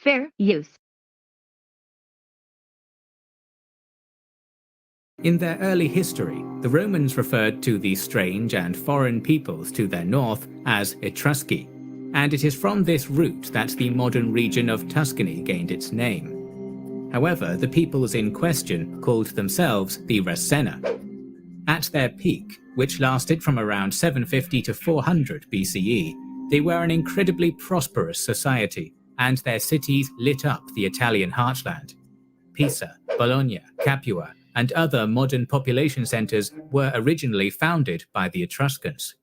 Fair use. In their early history, the Romans referred to the strange and foreign peoples to their north as Etrusci, and it is from this root that the modern region of Tuscany gained its name. However, the peoples in question called themselves the Ravenna. At their peak, which lasted from around 750 to 400 BCE, they were an incredibly prosperous society, and their cities lit up the Italian heartland. Pisa, Bologna, Capua, and other modern population centers were originally founded by the Etruscans.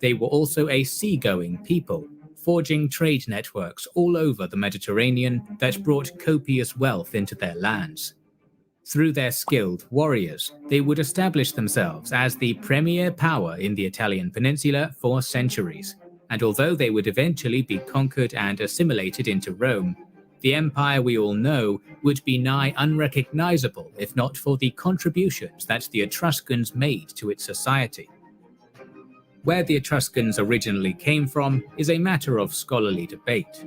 They were also a seagoing people, forging trade networks all over the Mediterranean that brought copious wealth into their lands. Through their skilled warriors, they would establish themselves as the premier power in the Italian Peninsula for centuries, and although they would eventually be conquered and assimilated into Rome, the empire we all know would be nigh unrecognizable if not for the contributions that the Etruscans made to its society. Where the Etruscans originally came from is a matter of scholarly debate.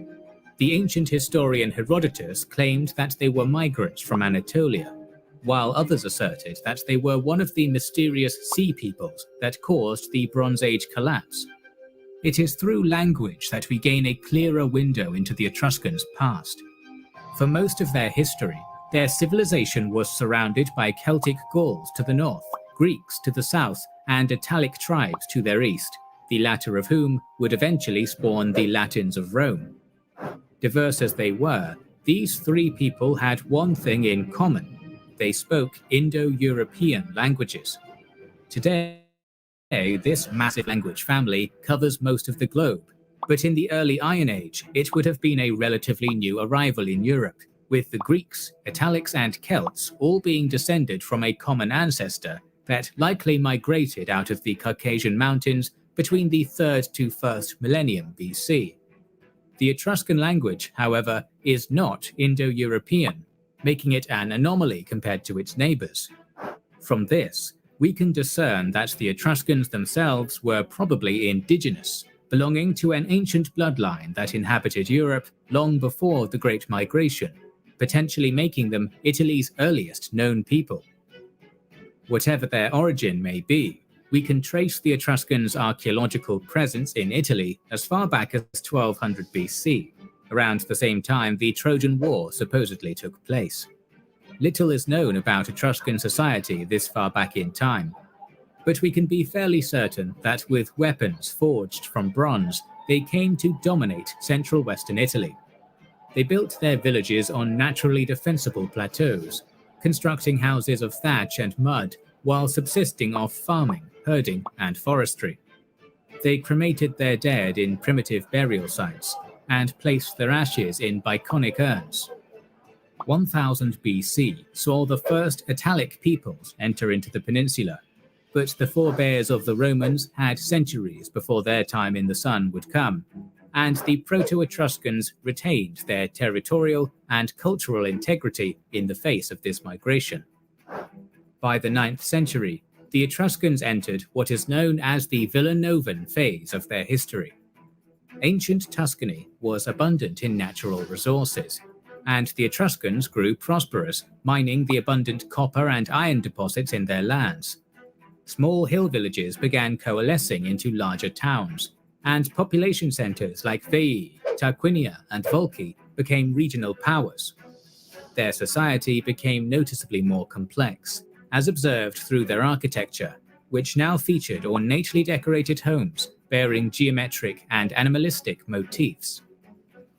The ancient historian Herodotus claimed that they were migrants from Anatolia, while others asserted that they were one of the mysterious sea peoples that caused the Bronze Age collapse. It is through language that we gain a clearer window into the Etruscans' past. For most of their history, their civilization was surrounded by Celtic Gauls to the north, Greeks to the south, and Italic tribes to their east, the latter of whom would eventually spawn the Latins of Rome. Diverse as they were, these three people had one thing in common: they spoke Indo-European languages. Today, this massive language family covers most of the globe, but in the early Iron Age, it would have been a relatively new arrival in Europe, with the Greeks, Italics, and Celts all being descended from a common ancestor that likely migrated out of the Caucasian mountains between the 3rd to 1st millennium BC. The Etruscan language, however, is not Indo-European, making it an anomaly compared to its neighbors. From this, we can discern that the Etruscans themselves were probably indigenous, belonging to an ancient bloodline that inhabited Europe long before the Great Migration, potentially making them Italy's earliest known people. Whatever their origin may be, we can trace the Etruscans' archaeological presence in Italy as far back as 1200 BC, around the same time the Trojan War supposedly took place. Little is known about Etruscan society this far back in time, but we can be fairly certain that with weapons forged from bronze, they came to dominate central western Italy. They built their villages on naturally defensible plateaus, constructing houses of thatch and mud while subsisting off farming, herding, and forestry. They cremated their dead in primitive burial sites and placed their ashes in Biconic urns. 1000 BC saw the first Italic peoples enter into the peninsula, but the forebears of the Romans had centuries before their time in the sun would come, and the Proto-Etruscans retained their territorial and cultural integrity in the face of this migration. By the 9th century, the Etruscans entered what is known as the Villanovan phase of their history. Ancient Tuscany was abundant in natural resources, and the Etruscans grew prosperous, mining the abundant copper and iron deposits in their lands. Small hill villages began coalescing into larger towns, and population centers like Veii, Tarquinia, and Volci became regional powers. Their society became noticeably more complex, as observed through their architecture, which now featured ornately decorated homes bearing geometric and animalistic motifs.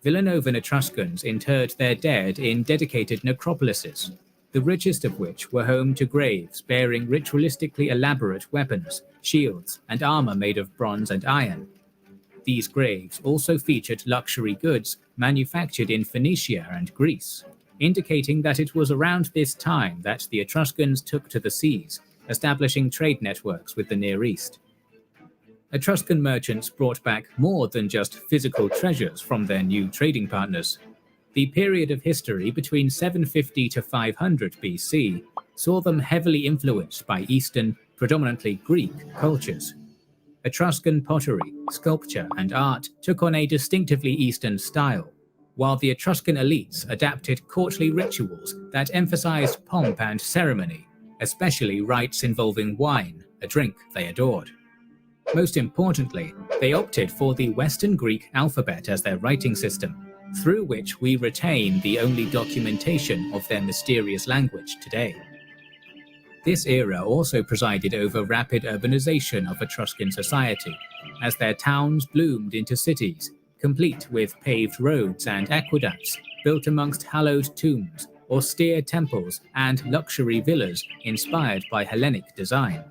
Villanovan Etruscans interred their dead in dedicated necropolises, the richest of which were home to graves bearing ritualistically elaborate weapons, shields, and armor made of bronze and iron. These graves also featured luxury goods manufactured in Phoenicia and Greece, indicating that it was around this time that the Etruscans took to the seas, establishing trade networks with the Near East. Etruscan merchants brought back more than just physical treasures from their new trading partners. The period of history between 750 to 500 BC saw them heavily influenced by Eastern, predominantly Greek, cultures. Etruscan pottery, sculpture, and art took on a distinctively Eastern style. while the Etruscan elites adapted courtly rituals that emphasized pomp and ceremony, especially rites involving wine, a drink they adored. Most importantly, they opted for the Western Greek alphabet as their writing system, through which we retain the only documentation of their mysterious language today. This era also presided over rapid urbanization of Etruscan society, as their towns bloomed into cities, complete with paved roads and aqueducts built amongst hallowed tombs, austere temples, and luxury villas inspired by Hellenic design.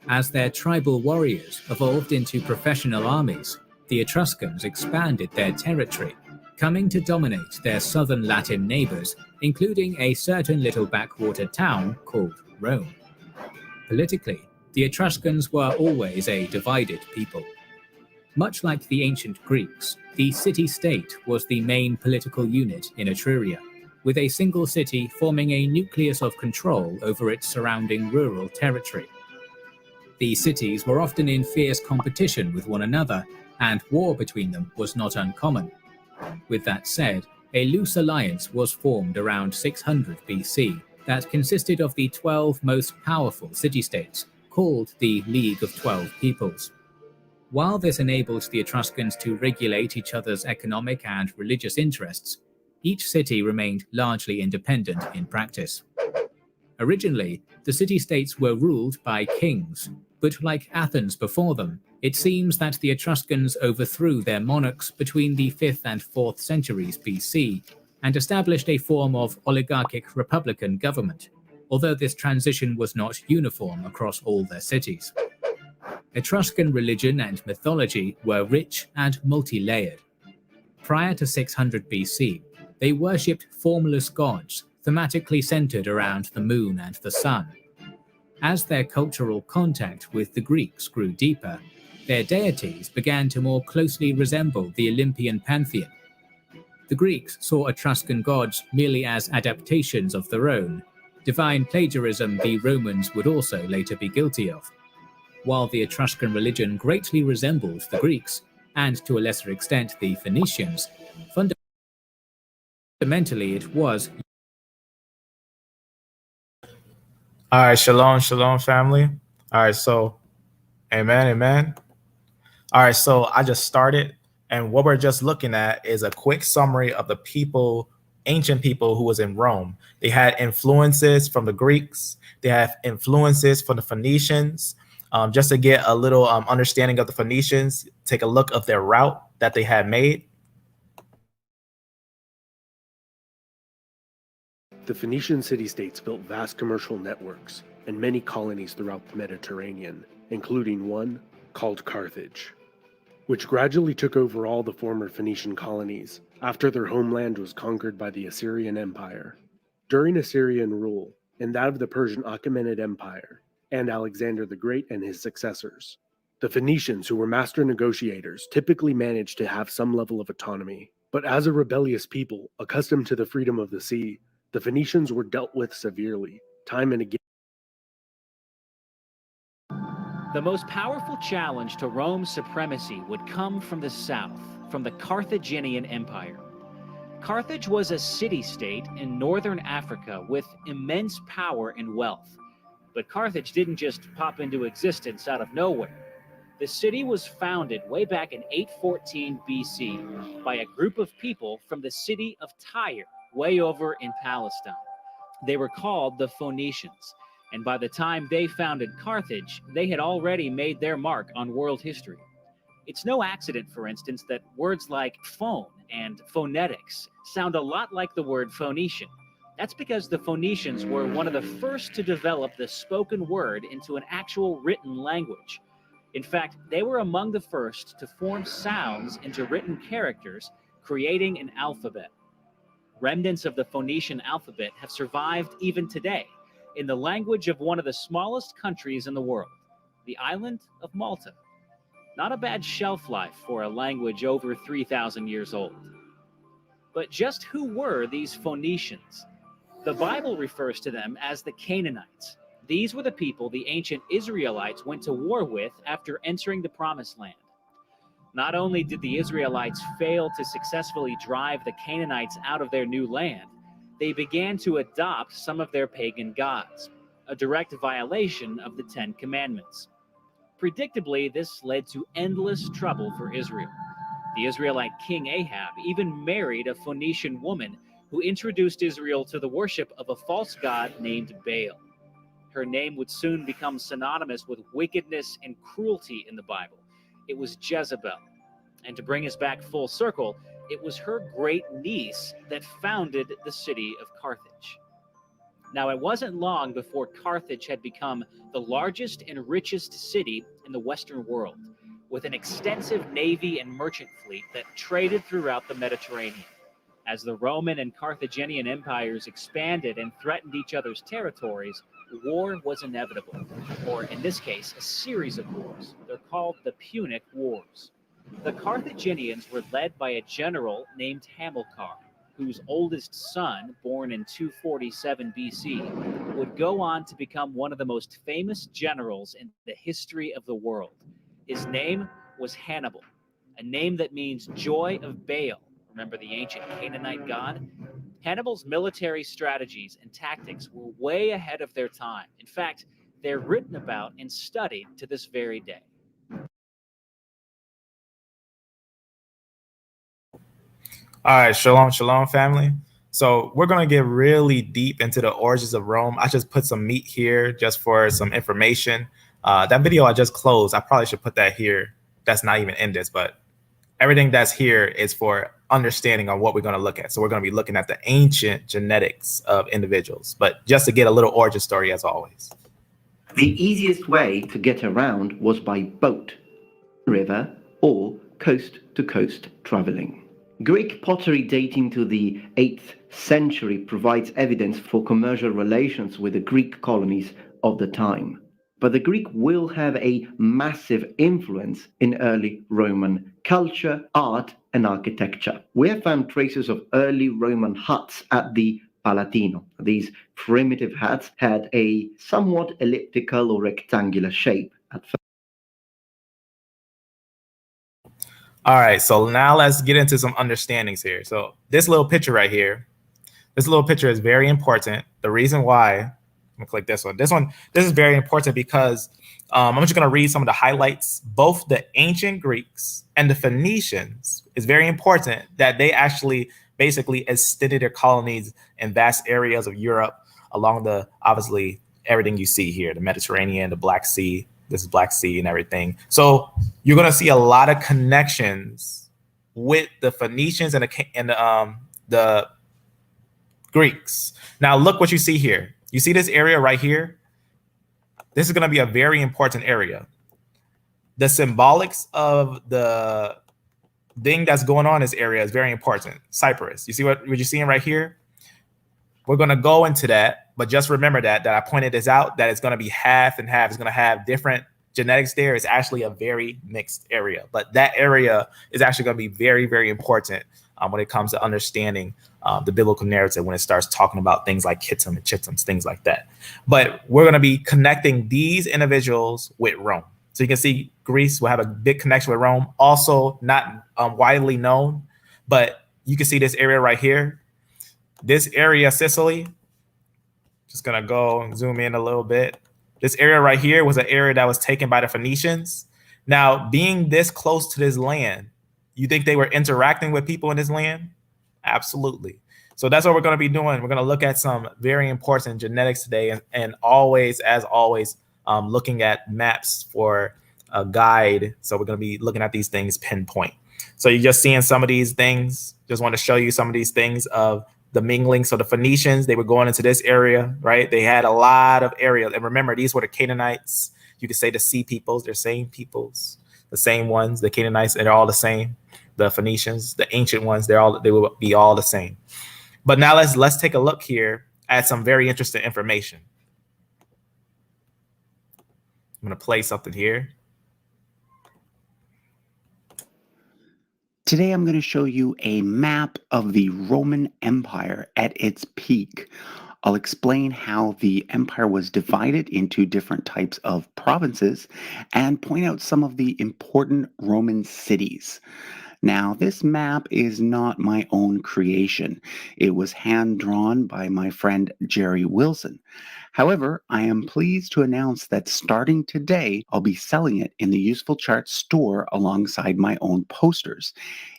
As their tribal warriors evolved into professional armies, the Etruscans expanded their territory, coming to dominate their southern Latin neighbors, including a certain little backwater town called Rome. Politically, the Etruscans were always a divided people. Much like the ancient Greeks, the city-state was the main political unit in Etruria, with a single city forming a nucleus of control over its surrounding rural territory. These cities were often in fierce competition with one another, and war between them was not uncommon. With that said, a loose alliance was formed around 600 BC that consisted of the 12 most powerful city-states, called the League of 12 Peoples. While this enabled the Etruscans to regulate each other's economic and religious interests, each city remained largely independent in practice. Originally, the city-states were ruled by kings, but like Athens before them, it seems that the Etruscans overthrew their monarchs between the 5th and 4th centuries BC and established a form of oligarchic republican government, although this transition was not uniform across all their cities. Etruscan religion and mythology were rich and multi-layered. Prior to 600 BC, they worshipped formless gods, thematically centered around the moon and the sun. As their cultural contact with the Greeks grew deeper, their deities began to more closely resemble the Olympian pantheon. The Greeks saw Etruscan gods merely as adaptations of their own, divine plagiarism the Romans would also later be guilty of. While the Etruscan religion greatly resembled the Greeks, and to a lesser extent the Phoenicians, fundamentally it was. All right, shalom, shalom, family. All right, so amen, amen. All right, so I just started, and what we're just looking at is a quick summary of the people, ancient people who was in Rome. They had influences from the Greeks. They have influences from the Phoenicians. Just to get a little understanding of the Phoenicians, take a look of their route that they had made. The Phoenician city-states built vast commercial networks and many colonies throughout the Mediterranean, including one called Carthage, which gradually took over all the former Phoenician colonies after their homeland was conquered by the Assyrian Empire. During Assyrian rule and that of the Persian Achaemenid Empire and Alexander the Great and his successors, the Phoenicians, who were master negotiators, typically managed to have some level of autonomy. But as a rebellious people, accustomed to the freedom of the sea, the Phoenicians were dealt with severely, time and again. The most powerful challenge to Rome's supremacy would come from the south, from the Carthaginian Empire. Carthage was a city-state in northern Africa with immense power and wealth. But Carthage didn't just pop into existence out of nowhere. The city was founded way back in 814 BC by a group of people from the city of Tyre, way over in Palestine. They were called the Phoenicians, and by the time they founded Carthage, they had already made their mark on world history. It's no accident, for instance, that words like phone and phonetics sound a lot like the word Phoenician. That's because the Phoenicians were one of the first to develop the spoken word into an actual written language. In fact, they were among the first to form sounds into written characters, creating an alphabet. Remnants of the Phoenician alphabet have survived even today in the language of one of the smallest countries in the world, the island of Malta. Not a bad shelf life for a language over 3,000 years old. But just who were these Phoenicians? The Bible refers to them as the Canaanites. These were the people the ancient Israelites went to war with after entering the Promised Land. Not only did the Israelites fail to successfully drive the Canaanites out of their new land, they began to adopt some of their pagan gods, a direct violation of the Ten Commandments. Predictably, this led to endless trouble for Israel. The Israelite king Ahab even married a Phoenician woman who introduced Israel to the worship of a false god named Baal. Her name would soon become synonymous with wickedness and cruelty in the Bible. It was Jezebel. And to bring us back full circle, it was her great niece that founded the city of Carthage. Now, it wasn't long before Carthage had become the largest and richest city in the Western world, with an extensive navy and merchant fleet that traded throughout the Mediterranean. As the Roman and Carthaginian empires expanded and threatened each other's territories, war was inevitable, or in this case, a series of wars. They're called the Punic Wars. The Carthaginians were led by a general named Hamilcar, whose oldest son, born in 247 BC, would go on to become one of the most famous generals in the history of the world. His name was Hannibal, a name that means joy of Baal. Remember the ancient Canaanite god? Hannibal's military strategies and tactics were way ahead of their time. In fact, they're written about and studied to this very day. All right, shalom, shalom, family. So we're going to get really deep into the origins of Rome. I just put some meat here just for some information. That video I just closed, I probably should put that here. That's not even in this, but everything that's here is for understanding on what we're going to look at. So we're going to be looking at the ancient genetics of individuals, but just to get a little origin story as always. The easiest way to get around was by boat, river, or coast-to-coast traveling. Greek pottery dating to the 8th century provides evidence for commercial relations with the Greek colonies of the time. But the Greek will have a massive influence in early Roman culture, art, and architecture. We have found traces of early Roman huts at the Palatino. These primitive huts had a somewhat elliptical or rectangular shape at first. All right, so now let's get into some understandings here. So this little picture right here, this little picture is very important. The reason why, I'm gonna click this one. This is very important because I'm just gonna read some of the highlights. Both the ancient Greeks and the Phoenicians, is very important that they actually basically extended their colonies in vast areas of Europe along the, obviously, everything you see here, the Mediterranean, the Black Sea, this is Black Sea and everything. So you're going to see a lot of connections with the Phoenicians and the Greeks. Now look what you see here. You see this area right here? This is going to be a very important area. The symbolics of the thing that's going on in this area is very important. Cyprus. You see what you're seeing right here? We're going to go into that, but just remember that I pointed this out, that it's going to be half and half. It's going to have different genetics there. It's actually a very mixed area, but that area is actually going to be very, very important when it comes to understanding the biblical narrative when it starts talking about things like Kittim and Chittims, things like that. But we're going to be connecting these individuals with Rome. So you can see Greece will have a big connection with Rome, also not widely known, but you can see this area right here. This area, Sicily, just gonna go and zoom in a little bit. This area right here was an area that was taken by the Phoenicians. Now, being this close to this land, you think they were interacting with people in this land? Absolutely. So that's what we're gonna be doing. We're gonna look at some very important genetics today, and always, as always, looking at maps for a guide. So we're gonna be looking at these things pinpoint. So you're just seeing some of these things. Just want to show you some of these things of the mingling. So the Phoenicians, they were going into this area, right? They had a lot of areas. And remember, these were the Canaanites. You could say the sea peoples, they're same peoples, the same ones, the Canaanites, they're all the same. The Phoenicians, the ancient ones, they will be all the same. But now let's take a look here at some very interesting information. I'm going to play something here. Today, I'm going to show you a map of the Roman Empire at its peak. I'll explain how the empire was divided into different types of provinces and point out some of the important Roman cities. Now, this map is not my own creation. It was hand drawn by my friend Jerry Wilson. However, I am pleased to announce that starting today, I'll be selling it in the Useful Charts store alongside my own posters.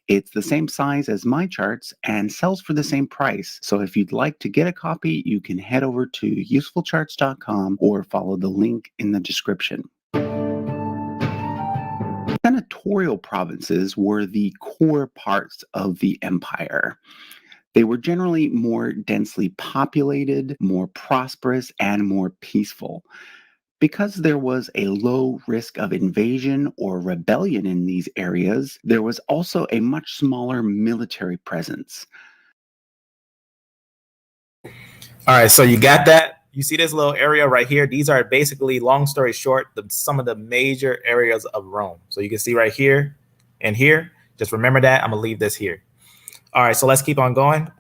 It's the same size as my charts and sells for the same price. So if you'd like to get a copy, you can head over to usefulcharts.com or follow the link in the description. Senatorial provinces were the core parts of the empire. They were generally more densely populated, more prosperous, and more peaceful. Because there was a low risk of invasion or rebellion in these areas, there was also a much smaller military presence. All right, so you got that? You see this little area right here? These are basically, long story short, some of the major areas of Rome. So you can see right here and here. Just remember that. I'm going to leave this here. All right, so let's keep on going.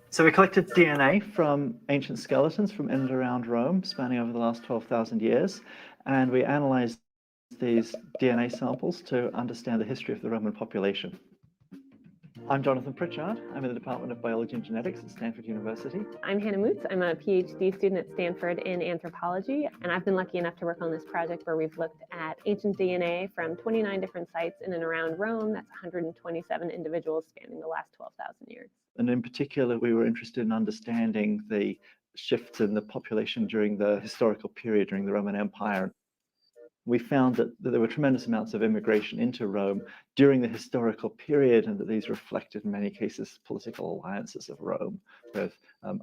So we collected DNA from ancient skeletons from in and around Rome, spanning over the last 12,000 years, and we analyzed these DNA samples to understand the history of the Roman population. I'm Jonathan Pritchard. I'm in the Department of Biology and Genetics at Stanford University. I'm Hannah Moots. I'm a PhD student at Stanford in anthropology, and I've been lucky enough to work on this project where we've looked at ancient DNA from 29 different sites in and around Rome. That's 127 individuals spanning the last 12,000 years. And in particular, we were interested in understanding the shifts in the population during the historical period, during the Roman Empire. We found that there were tremendous amounts of immigration into Rome during the historical period, and that these reflected, in many cases, political alliances of Rome with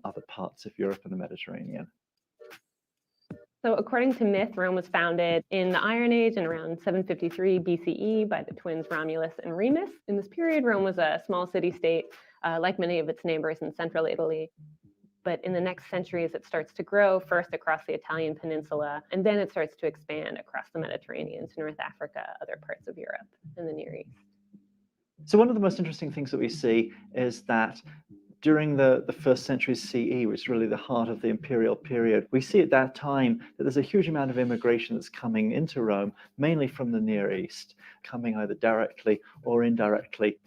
other parts of Europe and the Mediterranean. So according to myth, Rome was founded in the Iron Age in around 753 BCE by the twins Romulus and Remus. In this period, Rome was a small city-state, like many of its neighbors in central Italy. But in the next centuries, it starts to grow, first across the Italian Peninsula, and then it starts to expand across the Mediterranean to North Africa, other parts of Europe, and the Near East. So one of the most interesting things that we see is that during the first century CE, which is really the heart of the imperial period, we see at that time that there's a huge amount of immigration that's coming into Rome, mainly from the Near East, coming either directly or indirectly.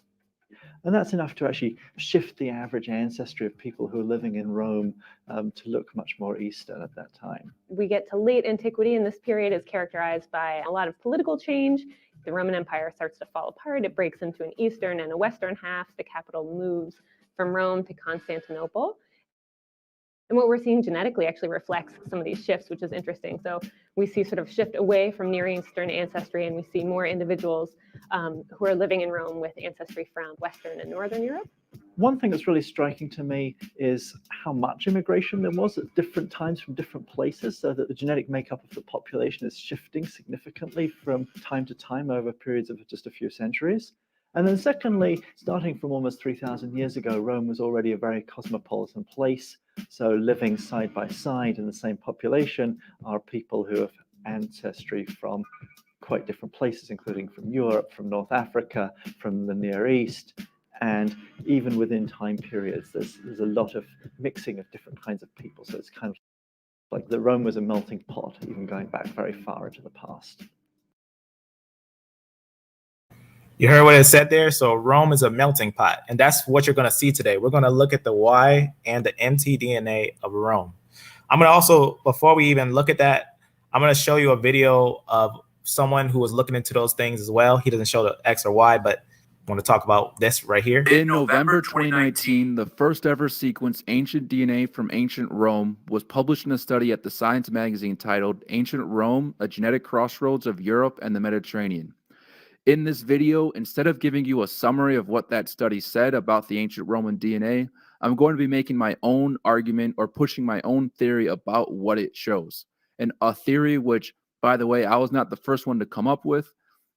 And that's enough to actually shift the average ancestry of people who are living in Rome to look much more Eastern at that time. We get to late antiquity, and this period is characterized by a lot of political change. The Roman Empire starts to fall apart. It breaks into an eastern and a western half. The capital moves from Rome to Constantinople. And what we're seeing genetically actually reflects some of these shifts, which is interesting. So we see sort of shift away from Near Eastern ancestry, and we see more individuals who are living in Rome with ancestry from Western and Northern Europe. One thing that's really striking to me is how much immigration there was at different times from different places, so that the genetic makeup of the population is shifting significantly from time to time over periods of just a few centuries. And then secondly, starting from almost 3,000 years ago, Rome was already a very cosmopolitan place. So living side by side in the same population are people who have ancestry from quite different places, including from Europe, from North Africa, from the Near East. And even within time periods, there's a lot of mixing of different kinds of people. So it's kind of like the Rome was a melting pot, even going back very far into the past. You heard what it said there? So Rome is a melting pot, and that's what you're going to see today. We're going to look at the Y and the mtDNA of Rome. I'm going to also, before we even look at that, I'm going to show you a video of someone who was looking into those things as well. He doesn't show the X or Y, but I want to talk about this right here. In November 2019, the first ever sequenced ancient DNA from ancient Rome was published in a study at the Science magazine titled Ancient Rome, A Genetic Crossroads of Europe and the Mediterranean. In this video, instead of giving you a summary of what that study said about the ancient Roman DNA, I'm going to be making my own argument or pushing my own theory about what it shows. And a theory which, by the way, I was not the first one to come up with,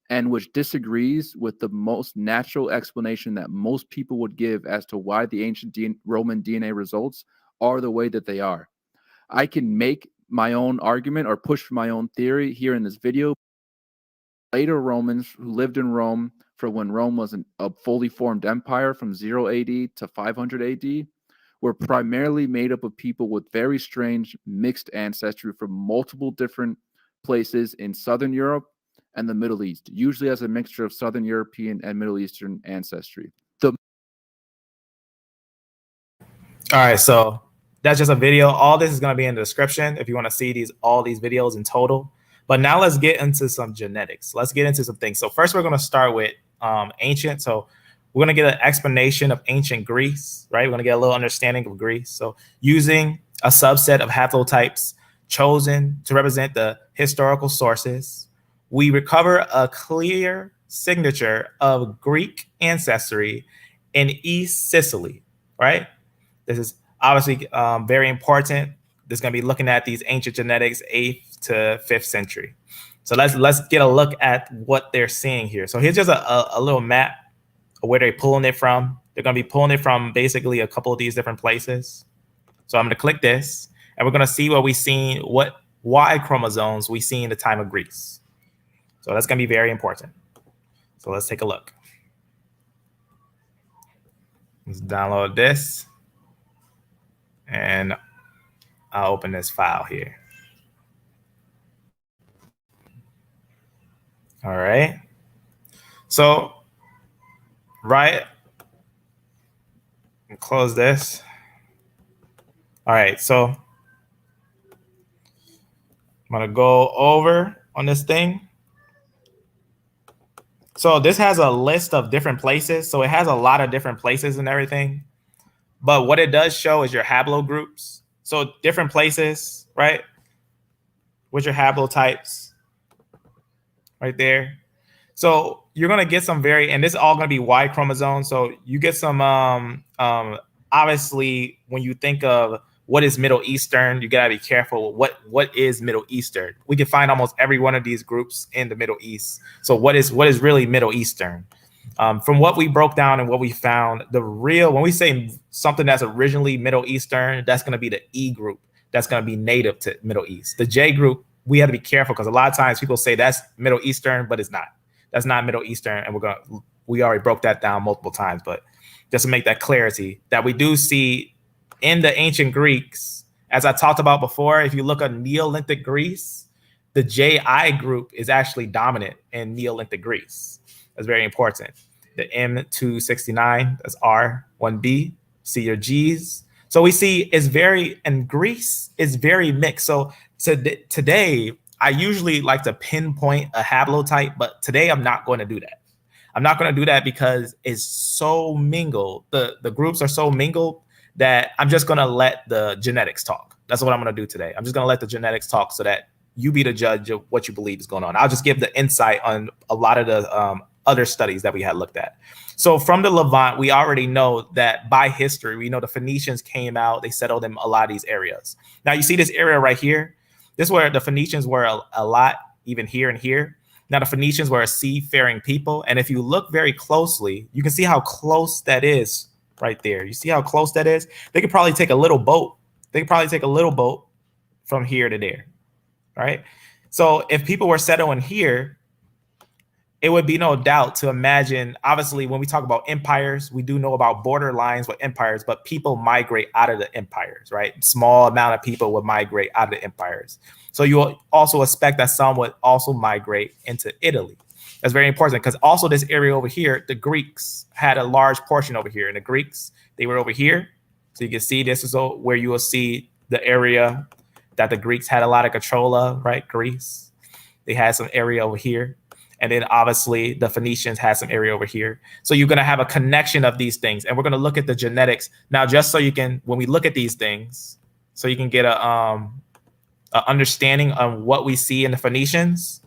and which disagrees with the most natural explanation that most people would give as to why the ancient Roman DNA results are the way that they are. I can make my own argument or push for my own theory here in this video. Later Romans who lived in Rome for when Rome was a fully formed empire from 0 AD to 500 AD were primarily made up of people with very strange mixed ancestry from multiple different places in Southern Europe and the Middle East, usually as a mixture of Southern European and Middle Eastern ancestry. All right, so that's just a video. All this is going to be in the description if you want to see all these videos in total. But now let's get into some genetics. Let's get into some things. So first, we're going to start with ancient. So we're going to get an explanation of ancient Greece, right? We're going to get a little understanding of Greece. So using a subset of haplotypes chosen to represent the historical sources, we recover a clear signature of Greek ancestry in East Sicily, right? This is obviously very important. This is going to be looking at these ancient genetics, 8th to 5th century. So let's get a look at what they're seeing here. So here's just a little map of where they're pulling it from. They're going to be pulling it from basically a couple of these different places. So I'm going to click this, and we're going to see what we see, what Y chromosomes we see in the time of Greece. So that's going to be very important. So let's take a look. Let's download this. And I'll open this file here. All right. So, right. Close this. All right. So, I'm going to go over on this thing. So, this has a list of different places. So, it has a lot of different places and everything. But what it does show is your haplogroups. So different places, right? With your haplotypes right there. So you're going to get some and this is all going to be Y chromosome. So you get some, obviously, when you think of what is Middle Eastern, you got to be careful. What is Middle Eastern? We can find almost every one of these groups in the Middle East. So what is really Middle Eastern? From what we broke down and what we found, when we say something that's originally Middle Eastern, that's going to be the E group. That's going to be native to Middle East. The J group, we have to be careful because a lot of times people say that's Middle Eastern, but it's not. That's not Middle Eastern, and we already broke that down multiple times. But just to make that clarity, that we do see in the ancient Greeks, as I talked about before, if you look at Neolithic Greece, the JI group is actually dominant in Neolithic Greece. That's very important. The M269, that's R1B, see your Gs. So we see in Greece, it's very mixed. So today, I usually like to pinpoint a haplotype, but today I'm not going to do that. I'm not going to do that because it's so mingled. The groups are so mingled that I'm just going to let the genetics talk. That's what I'm going to do today. I'm just going to let the genetics talk so that you be the judge of what you believe is going on. I'll just give the insight on a lot of the other studies that we had looked at. So from the Levant, we already know that by history, we know the Phoenicians came out, they settled in a lot of these areas. Now you see this area right here. This is where the Phoenicians were a lot, even here and here. Now the Phoenicians were a seafaring people. And if you look very closely, you can see how close that is right there. You see how close that is? They could probably take a little boat. They could probably take a little boat from here to there, right? So if people were settling here, it would be no doubt to imagine, obviously, when we talk about empires, we do know about border lines with empires, but people migrate out of the empires, right? Small amount of people would migrate out of the empires. So you will also expect that some would also migrate into Italy. That's very important because also this area over here, the Greeks had a large portion over here. And the Greeks, they were over here. So you can see this is where you will see the area that the Greeks had a lot of control of, right? Greece. They had some area over here. And then obviously the Phoenicians had some area over here. So you're going to have a connection of these things. And we're going to look at the genetics. Now, just so you can, when we look at these things, so you can get a understanding on what we see in the Phoenicians,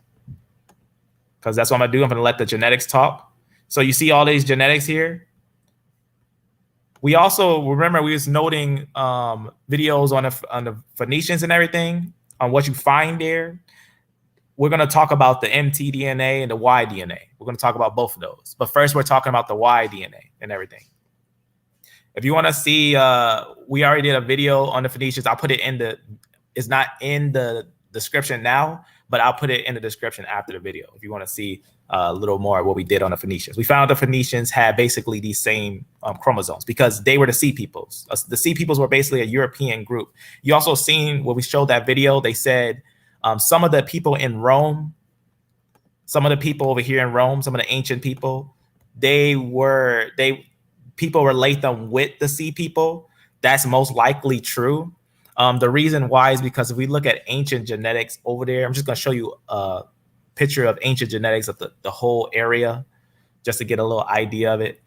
because that's what I'm going to do. I'm going to let the genetics talk. So you see all these genetics here. We also, remember, we was noting videos on the Phoenicians and everything, on what you find there. We're going to talk about the mtDNA and the Y-DNA. We're going to talk about both of those. But first, we're talking about the Y-DNA and everything. If you want to see, we already did a video on the Phoenicians. I'll put it it's not in the description now, but I'll put it in the description after the video if you want to see a little more what we did on the Phoenicians. We found the Phoenicians had basically these same chromosomes because they were the Sea Peoples. The Sea Peoples were basically a European group. You also seen when we showed that video, they said some of the people in Rome, some of the people over here in Rome, some of the ancient people, people relate them with the Sea People. That's most likely true. The reason why is because if we look at ancient genetics over there, I'm just going to show you a picture of ancient genetics of the whole area just to get a little idea of it.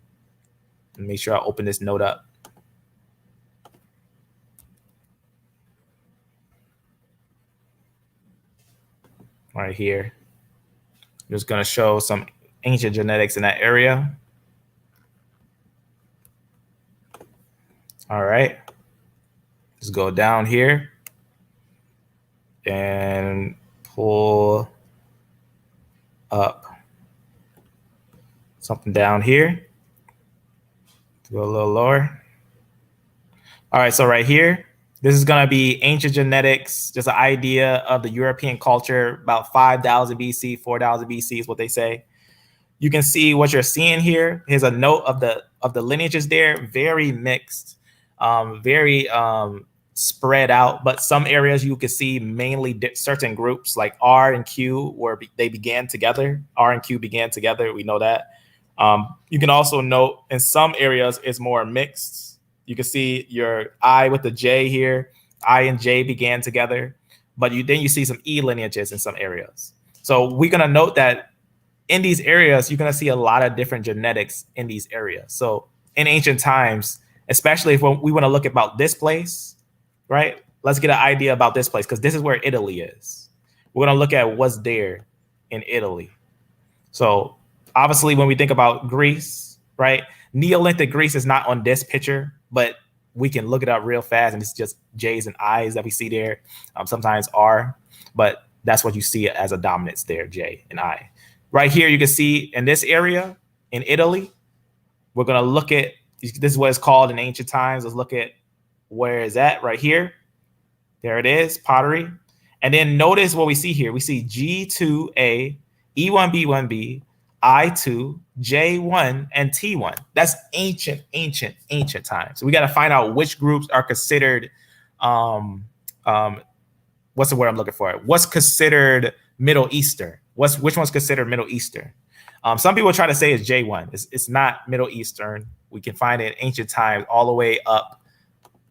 And make sure I open this note up. Right here. I'm just going to show some ancient genetics in that area. All right. Let's go down here and pull up something down here. Go a little lower. All right, so right here, this is going to be ancient genetics, just an idea of the European culture about 5,000 BC, 4,000 BC is what they say. You can see what you're seeing here. Here's a note of the lineages there, very mixed, very spread out, but some areas you can see mainly certain groups like R and Q where they began together. R and Q began together. We know that. You can also note in some areas it's more mixed. You can see your I with the J here. I and J began together, but then you see some E lineages in some areas. So we're going to note that in these areas, you're going to see a lot of different genetics in these areas. So in ancient times, especially if we want to look about this place, right? Let's get an idea about this place because this is where Italy is. We're going to look at what's there in Italy. So obviously, when we think about Greece, right? Neolithic Greece is not on this picture, but we can look it up real fast, and it's just J's and I's that we see there. Sometimes R, but that's what you see as a dominance there, J and I. Right here, you can see in this area in Italy, we're going to look at, this is what it's called in ancient times. Let's look at where is that right here. There it is, pottery. And then notice what we see here. We see G2A, E1B1B, I2, J1, and T1. That's ancient times. So we got to find out which groups are considered, what's the word I'm looking for? What's considered Middle Eastern? Which one's considered Middle Eastern? Some people try to say it's J1. It's not Middle Eastern. We can find it in ancient times all the way up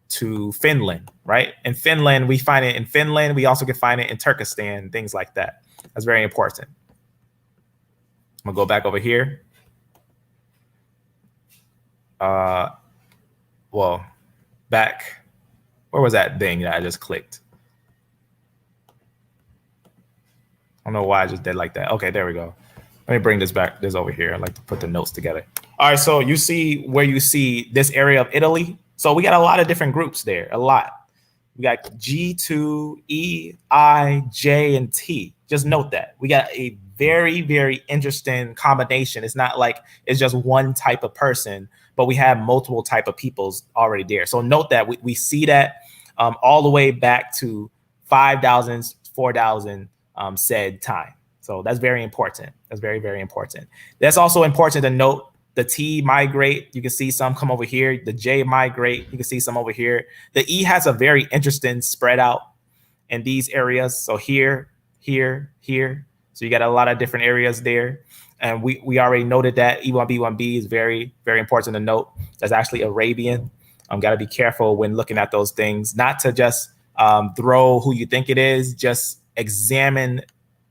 to Finland, right? In Finland, we find it in Finland. We also can find it in Turkestan, things like that. That's very important. I'm gonna go back over here. Well, back, where was that thing that I just clicked? I don't know why I just did like that. Okay, there we go. Let me bring this back, this over here. I like to put the notes together. All right, so you see where you see this area of Italy. So we got a lot of different groups there, a lot. We got G2, E, I, J, and T. Just note that. We got a very, very interesting combination. It's not like it's just one type of person, but we have multiple type of peoples already there. So note that we see that all the way back to 5,000, 4,000 said time. So that's very important. That's very, very important. That's also important to note. The T migrate, you can see some come over here. The J migrate, you can see some over here. The E has a very interesting spread out in these areas. So here, here, here. So you got a lot of different areas there. And we already noted that E1B1B is very, very important to note. That's actually Arabian. Got to be careful when looking at those things, not to just throw who you think it is, just examine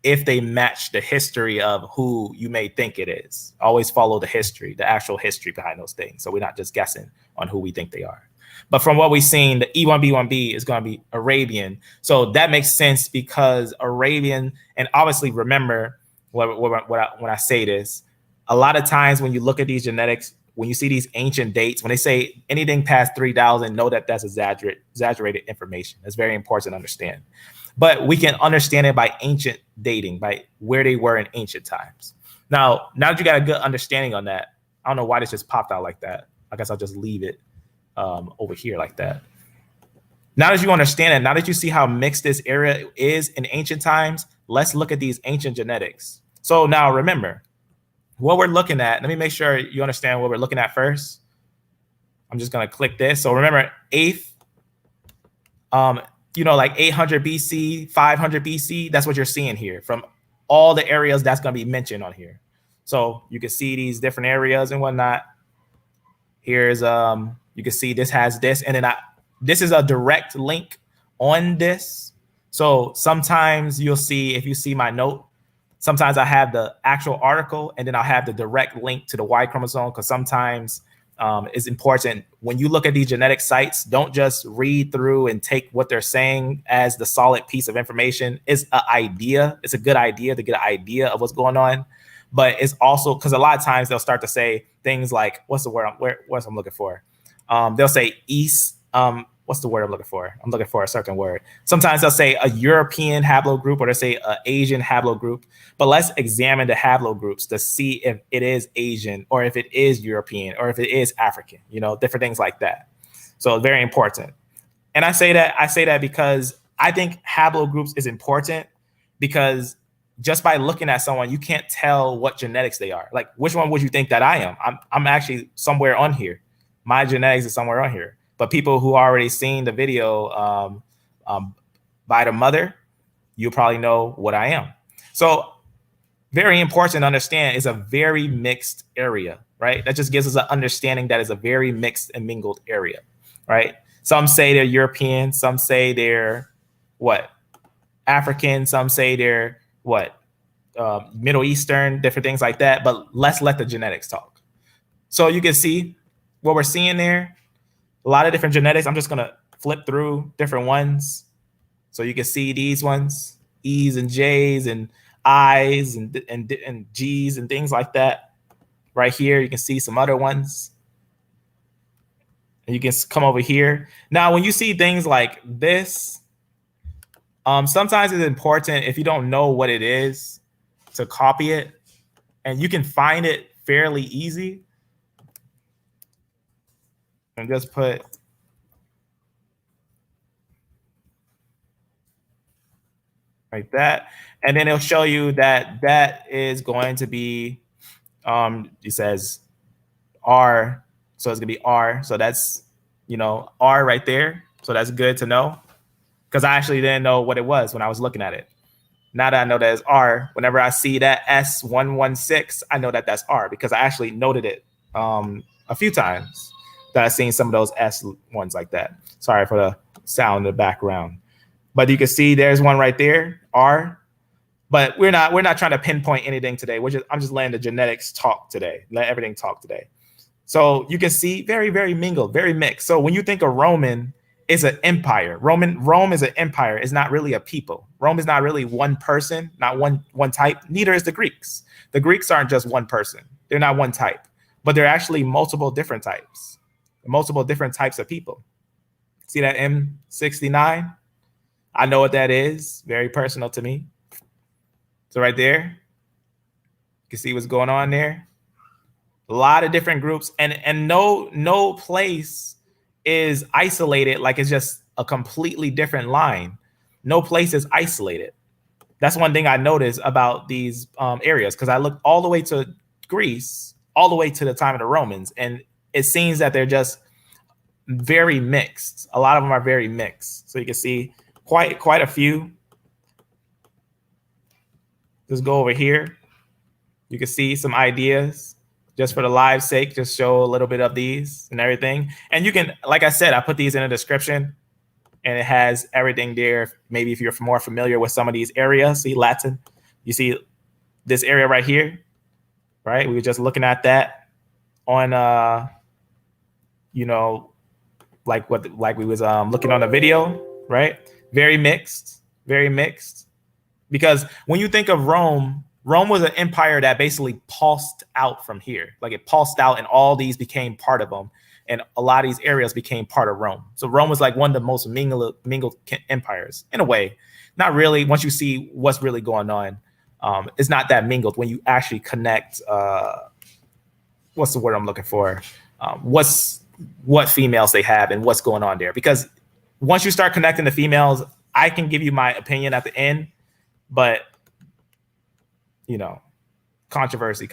if they match the history of who you may think it is. Always follow the history, the actual history behind those things. So we're not just guessing on who we think they are. But from what we've seen, the E1B1B is going to be Arabian. So that makes sense because Arabian, and obviously remember when I say this, a lot of times when you look at these genetics, when you see these ancient dates, when they say anything past 3,000, know that that's exaggerated information. That's very important to understand. But we can understand it by ancient dating, by where they were in ancient times. Now that you got a good understanding on that, I don't know why this just popped out like that. I guess I'll just leave it over here like that. Now that you understand it, now that you see how mixed this area is in ancient times, let's look at these ancient genetics. So now remember, what we're looking at, let me make sure you understand what we're looking at first. I'm just going to click this. So remember, 8th, you know, like 800 BC, 500 BC, that's what you're seeing here from all the areas that's going to be mentioned on here. So you can see these different areas and whatnot. Here's, you can see this has this, and then this is a direct link on this. So sometimes you'll see, if you see my note, sometimes I have the actual article and then I'll have the direct link to the Y chromosome, because sometimes it's important when you look at these genetic sites, don't just read through and take what they're saying as the solid piece of information. It's an idea. It's a good idea to get an idea of what's going on. But it's also because a lot of times they'll start to say things like, what's the word I'm looking for? They'll say East. What's the word I'm looking for? I'm looking for a certain word. Sometimes they'll say a European haplogroup, or they'll say an Asian haplogroup. But let's examine the haplogroups to see if it is Asian, or if it is European, or if it is African, you know, different things like that. So very important. And I say that because I think haplogroups is important, because just by looking at someone, you can't tell what genetics they are. Like, which one would you think that I am? I'm actually somewhere on here. My genetics is somewhere on here. But people who already seen the video by the mother, you'll probably know what I am. So very important to understand, it's a very mixed area, right? That just gives us an understanding that it's a very mixed and mingled area, right? Some say they're European, some say they're what? African, some say they're what? Middle Eastern, different things like that. But let's let the genetics talk. So you can see what we're seeing there. A lot of different genetics. I'm just going to flip through different ones. So you can see these ones, E's and J's and I's and G's and things like that. Right here, you can see some other ones. And you can come over here. Now, when you see things like this, sometimes it's important, if you don't know what it is, to copy it. And you can find it fairly easy. And just put like that, and then it'll show you that that is going to be it says R, so it's gonna be R, so that's, you know, R right there. So that's good to know, because I actually didn't know what it was when I was looking at it. Now that I know that it's R, whenever I see that S116, I know that that's R, because I actually noted it a few times. That I've seen some of those S ones like that. Sorry for the sound in the background. But you can see there's one right there, R. But we're not trying to pinpoint anything today. I'm just letting the genetics talk today. Let everything talk today. So you can see very, very mingled, very mixed. So when you think of Roman, it's an empire. Rome is an empire. It's not really a people. Rome is not really one person, not one type. Neither is the Greeks. The Greeks aren't just one person. They're not one type, but they're actually multiple different types. Multiple different types of people. See that M69? I know what that is. Very personal to me. So right there, you can see what's going on there. A lot of different groups, and no place is isolated like it's just a completely different line. No place is isolated. That's one thing I noticed about these areas, because I looked all the way to Greece, all the way to the time of the Romans, and it seems that they're just very mixed. A lot of them are very mixed. So you can see quite a few. Just go over here. You can see some ideas, just for the live sake, just show a little bit of these and everything. And you can, like I said, I put these in the description, and it has everything there. Maybe if you're more familiar with some of these areas, see Latin, you see this area right here, right? We were just looking at that on, you know, like we was looking on the video, right? Very mixed, very mixed. Because when you think of Rome, Rome was an empire that basically pulsed out from here. Like it pulsed out, and all these became part of them. And a lot of these areas became part of Rome. So Rome was like one of the most mingled empires in a way. Not really. Once you see what's really going on, it's not that mingled when you actually connect. What's the word I'm looking for? What females they have and what's going on there. Because once you start connecting the females, I can give you my opinion at the end, but you know, controversy.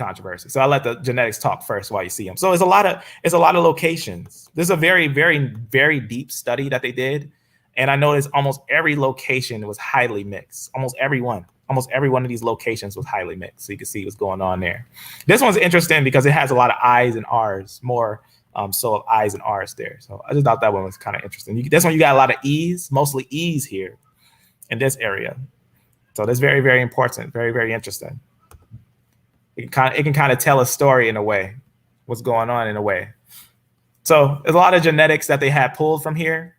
So I'll let the genetics talk first while you see them. So it's a lot of locations. This is a very, very, very deep study that they did. And I noticed almost every location was highly mixed. Almost every one of these locations was highly mixed. So you can see what's going on there. This one's interesting because it has a lot of I's and R's, more so of I's and R's there. So I just thought that one was kind of interesting. This one, you got a lot of E's, mostly E's here in this area. So that's very, very important, very, very interesting. It can kind of tell a story in a way, what's going on in a way. So there's a lot of genetics that they had pulled from here.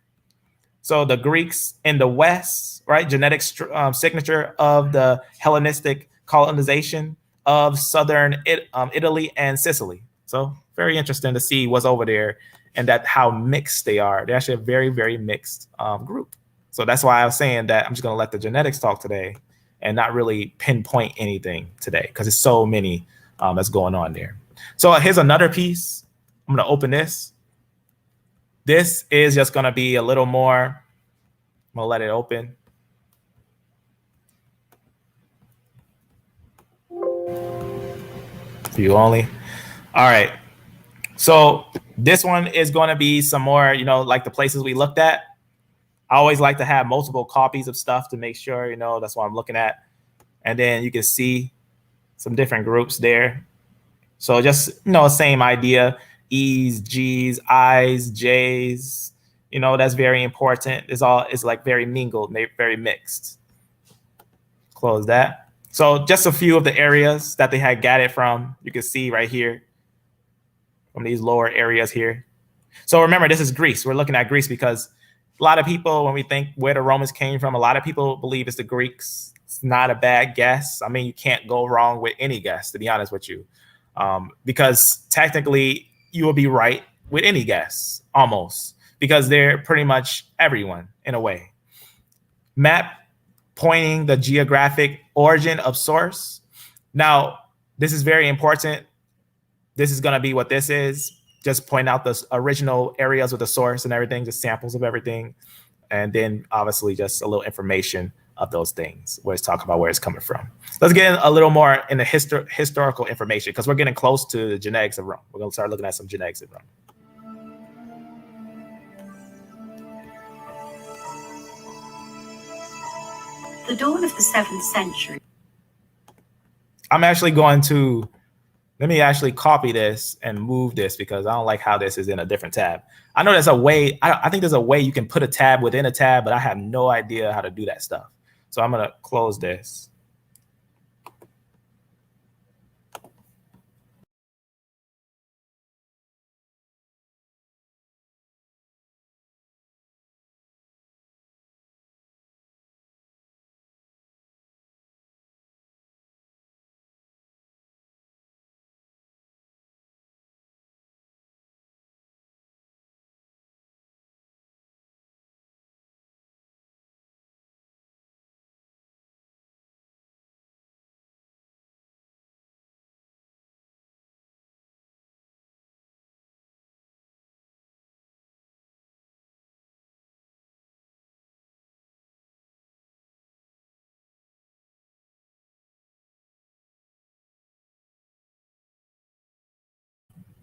So the Greeks in the West, right? Genetic signature of the Hellenistic colonization of southern Italy and Sicily. So very interesting to see what's over there and that how mixed they are. They're actually a very, very mixed group. So that's why I was saying that I'm just going to let the genetics talk today and not really pinpoint anything today because it's so many that's going on there. So here's another piece. I'm going to open this. This is just going to be a little more. I'm going to let it open. View only. All right. So this one is going to be some more, like the places we looked at. I always like to have multiple copies of stuff to make sure, that's what I'm looking at. And then you can see some different groups there. So just, same idea. E's, G's, I's, J's, that's very important. It's like very mingled, very mixed. Close that. So just a few of the areas that they had got it from. You can see right here from these lower areas here. So remember, this is Greece. We're looking at Greece because a lot of people, when we think where the Romans came from, a lot of people believe it's the Greeks. It's not a bad guess. I mean, you can't go wrong with any guess, to be honest with you, because technically you will be right with any guess, almost, because they're pretty much everyone in a way. Map pointing the geographic origin of source. Now, this is very important. This is going to be what this is. Just point out the original areas with the source and everything, just samples of everything. And then obviously just a little information of those things, where it's talking about where it's coming from. Let's get a little more in the historical information because we're getting close to the genetics of Rome. We're going to start looking at some genetics of Rome. The dawn of the 7th century. I'm actually going to, let me actually copy this and move this because I don't like how this is in a different tab. I know there's a way, I think there's a way you can put a tab within a tab, but I have no idea how to do that stuff. So I'm going to close this.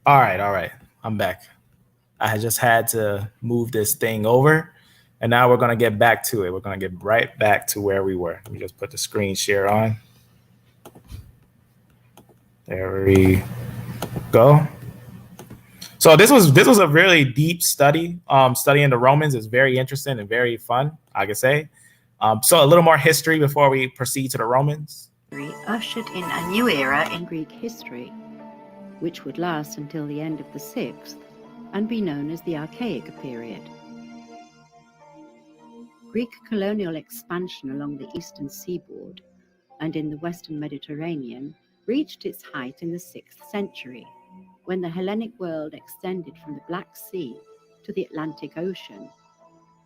All right. I'm back. I just had to move this thing over, and now we're going to get back to it. We're going to get right back to where we were. Let me just put the screen share on. There we go. So this was a really deep study. Studying the Romans is very interesting and very fun, I could say. So a little more history before we proceed to the Romans. Ushered in a new era in Greek history, which would last until the end of the 6th and be known as the Archaic period. Greek colonial expansion along the eastern seaboard and in the western Mediterranean reached its height in the 6th century, when the Hellenic world extended from the Black Sea to the Atlantic Ocean,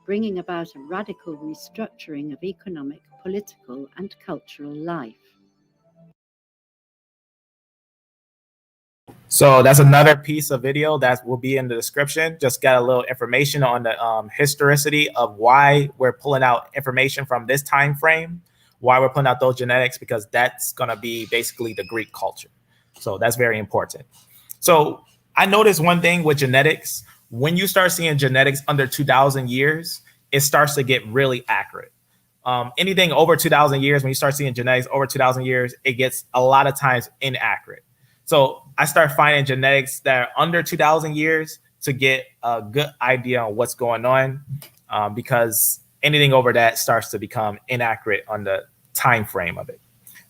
bringing about a radical restructuring of economic, political, and cultural life. So that's another piece of video that will be in the description. Just got a little information on the historicity of why we're pulling out information from this time frame, Why we're putting out those genetics? Because that's going to be basically the Greek culture. So that's very important. So I noticed one thing with genetics. When you start seeing genetics under 2,000 years, it starts to get really accurate. Anything over 2,000 years, when you start seeing genetics over 2,000 years, it gets a lot of times inaccurate. So I start finding genetics that are under 2,000 years to get a good idea on what's going on, because anything over that starts to become inaccurate on the time frame of it.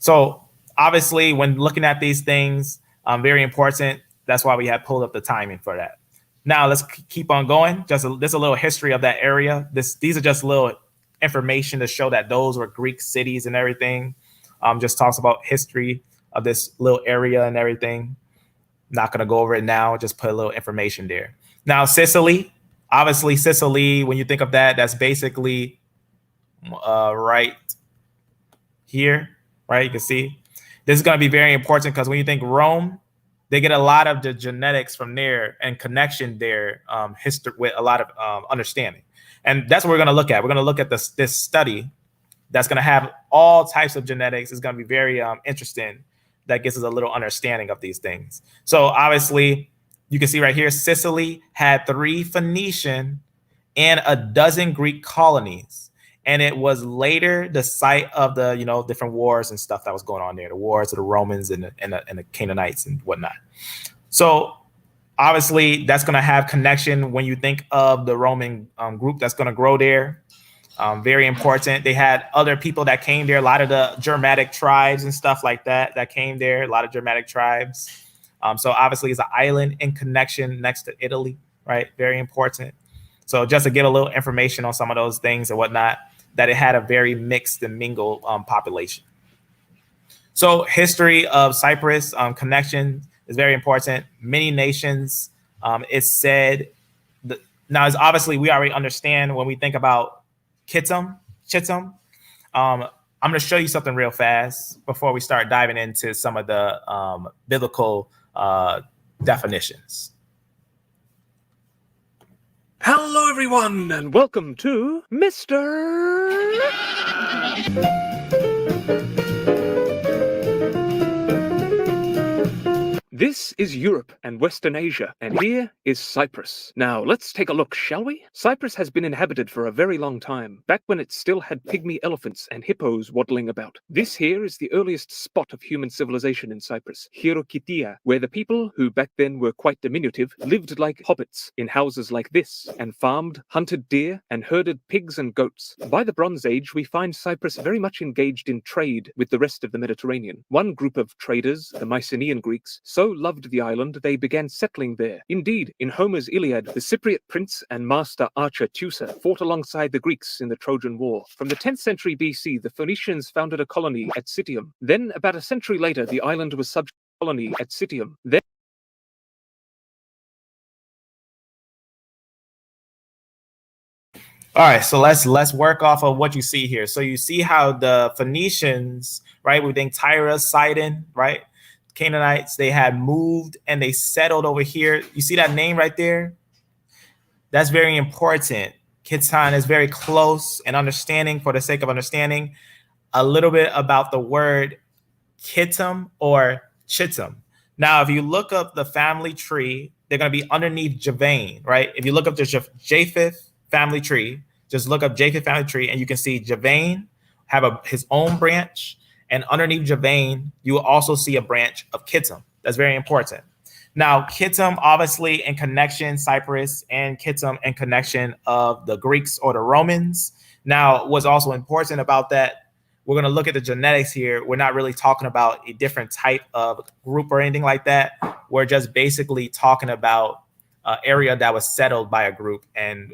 So obviously, when looking at these things, very important. That's why we have pulled up the timing for that. Now let's keep on going. Just a little history of that area. These are just little information to show that those were Greek cities and everything. Just talks about history of this little area and everything. Not going to go over it now. Just put a little information there. Now Sicily, obviously Sicily. When you think of that, that's basically right here, right? You can see this is going to be very important because when you think Rome, they get a lot of the genetics from there and connection there, history with a lot of understanding. And that's what we're going to look at. We're going to look at this study that's going to have all types of genetics. It's going to be very interesting. That gives us a little understanding of these things. So obviously, you can see right here, Sicily had 3 Phoenician and a dozen Greek colonies. And it was later the site of the, different wars and stuff that was going on there, the wars of the Romans and the Canaanites and whatnot. So obviously, that's going to have connection when you think of the Roman group that's going to grow there. Very important. They had other people that came there, a lot of the Germanic tribes and stuff like that came there, a lot of Germanic tribes. So obviously, it's an island in connection next to Italy, right? Very important. So just to get a little information on some of those things and whatnot, that it had a very mixed and mingled population. So history of Cyprus, connection is very important. Many nations, it's said, now it's obviously we already understand when we think about Chittim. I'm going to show you something real fast before we start diving into some of the biblical definitions. Hello, everyone, and welcome to Mr. This is Europe and Western Asia, and here is Cyprus. Now, let's take a look, shall we? Cyprus has been inhabited for a very long time, back when it still had pygmy elephants and hippos waddling about. This here is the earliest spot of human civilization in Cyprus, Hierokitia, where the people, who back then were quite diminutive, lived like hobbits in houses like this, and farmed, hunted deer, and herded pigs and goats. By the Bronze Age, we find Cyprus very much engaged in trade with the rest of the Mediterranean. One group of traders, the Mycenaean Greeks, so loved the island they began settling there. Indeed, in Homer's Iliad, the Cypriot prince and master archer Teucer fought alongside the Greeks in the Trojan War. From the 10th century BC, the Phoenicians founded a colony at Citium. Then, about a century later, the island was subject to a colony at Citium. Then All right, so let's work off of what you see here. So you see how the Phoenicians, right? We think Tyre, Sidon, right? Canaanites, they had moved and they settled over here. You see that name right there? That's very important. Kitan is very close, and understanding, for the sake of understanding, a little bit about the word Chittim or Chittim. Now, if you look up the family tree, they're going to be underneath Javan, right? If you look up the Japheth family tree, just look up Japheth family tree, and you can see Javan have his own branch. And underneath Javan, you will also see a branch of Chittim. That's very important. Now, Chittim, obviously, in connection, Cyprus, and Chittim in connection of the Greeks or the Romans. Now, what's also important about that, we're going to look at the genetics here. We're not really talking about a different type of group or anything like that. We're just basically talking about an area that was settled by a group and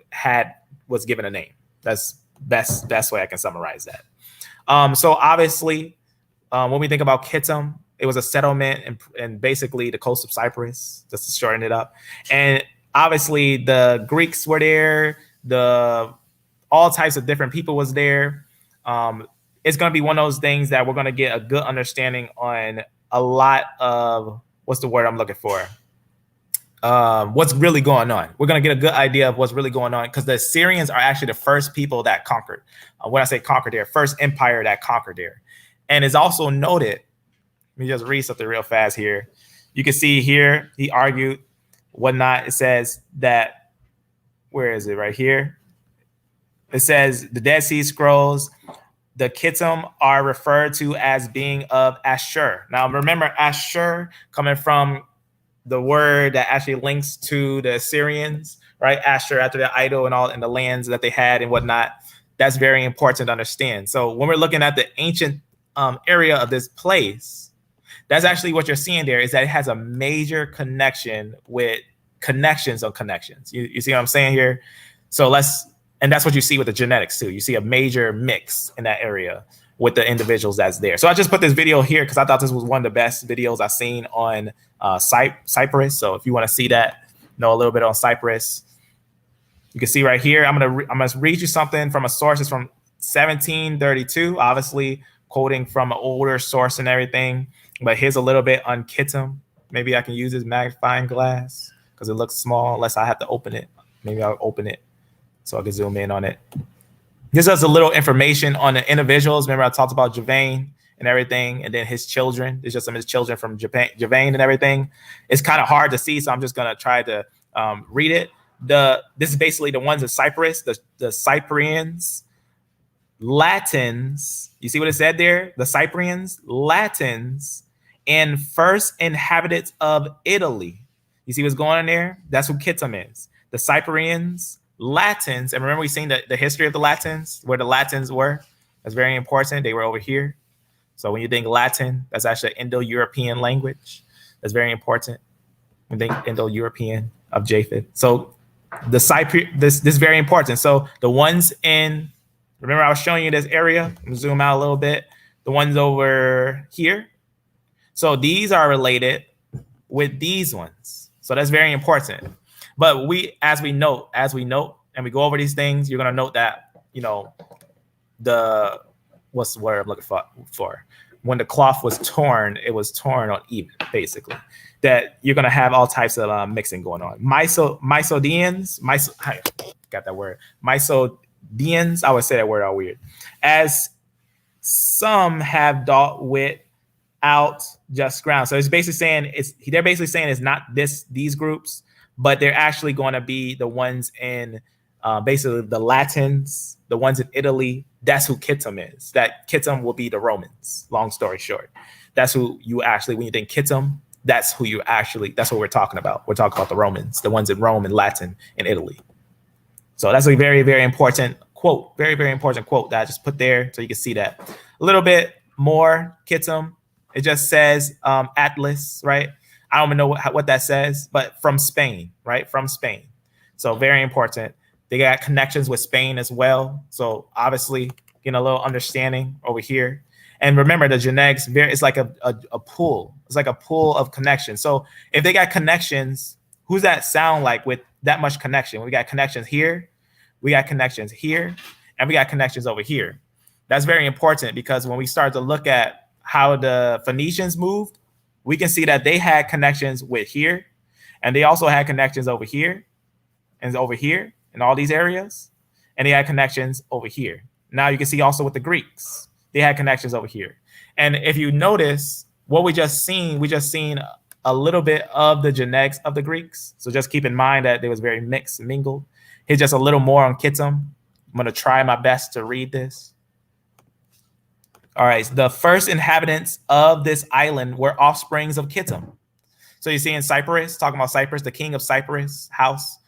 was given a name. That's best way I can summarize that. So obviously, when we think about Chittim, it was a settlement in basically the coast of Cyprus, just to shorten it up. And obviously the Greeks were there, all types of different people was there. It's going to be one of those things that we're going to get a good understanding on a lot of, what's the word I'm looking for? what's really going on. We're going to get a good idea of what's really going on because the Assyrians are actually the first people that conquered. When I say conquered there, first empire that conquered there. And it's also noted, let me just read something real fast here. You can see here, he argued whatnot. It says that, where is it? Right here. It says the Dead Sea Scrolls, the Kittim are referred to as being of Ashur. Now remember Ashur coming from the word that actually links to the Assyrians, right? Ashur after the idol and all and the lands that they had and whatnot. That's very important to understand. So when we're looking at the ancient area of this place, that's actually what you're seeing there is that it has a major connection with connections on connections. You see what I'm saying here? So and that's what you see with the genetics too. You see a major mix in that area with the individuals that's there. So I just put this video here because I thought this was one of the best videos I've seen on Cyprus. So if you want to see that, know a little bit on Cyprus, you can see right here. I'm gonna read you something from a source. It's from 1732, obviously quoting from an older source and everything. But here's a little bit on Kittim. Maybe I can use this magnifying glass because it looks small unless I have to open it. Maybe I'll open it so I can zoom in on it. This is a little information on the individuals. Remember I talked about Javan and everything, and then his children. There's just some of his children from Javan and everything. It's kind of hard to see, so I'm just gonna try to read it. This is basically the ones in Cyprus, the Cyprians, Latins. You see what it said there? The Cyprians, Latins, and first inhabitants of Italy. You see what's going on there? That's who Kittim is. The Cyprians, Latins, and remember we seen the history of the Latins, where the Latins were. That's very important. They were over here. So when you think Latin, that's actually an Indo-European language. That's very important. When you think Indo-European of Japheth. So this is very important. So the ones in, remember I was showing you this area. I'm gonna zoom out a little bit. The ones over here. So these are related with these ones. So that's very important. But as we note, and we go over these things, you're gonna note that, what's the word I'm looking for? When the cloth was torn, it was torn on even, basically. That you're gonna have all types of mixing going on. Mysodeans, got that word. Mysodeans, I would say that word all weird. As some have dealt without just ground. So it's basically saying they're basically saying it's not these groups, but they're actually going to be the ones in basically the Latins, the ones in Italy. That's who Kittim is. That Kittim will be the Romans. Long story short, that's who you actually, when you think Kittim, that's what we're talking about. We're talking about the Romans, the ones in Rome and Latin and Italy. So that's a very, very important quote. Very, very important quote that I just put there so you can see that. A little bit more Kittim. It just says Atlas, right? I don't even know what that says, but from Spain, right? From Spain. So very important. They got connections with Spain as well. So obviously getting a little understanding over here. And remember the genetics, it's like a pool. It's like a pool of connections. So if they got connections, who's that sound like with that much connection? We got connections here, we got connections here, and we got connections over here. That's very important because when we start to look at how the Phoenicians moved, we can see that they had connections with here, and they also had connections over here and over here in all these areas, and they had connections over here. Now you can see also with the Greeks, they had connections over here. And if you notice what we just seen a little bit of the genetics of the Greeks. So just keep in mind that they was very mixed, mingled. Here's just a little more on Kittim. I'm gonna try my best to read this. All right, the first inhabitants of this island were offsprings of Kittim. So you see in Cyprus, talking about Cyprus, the king of Cyprus house.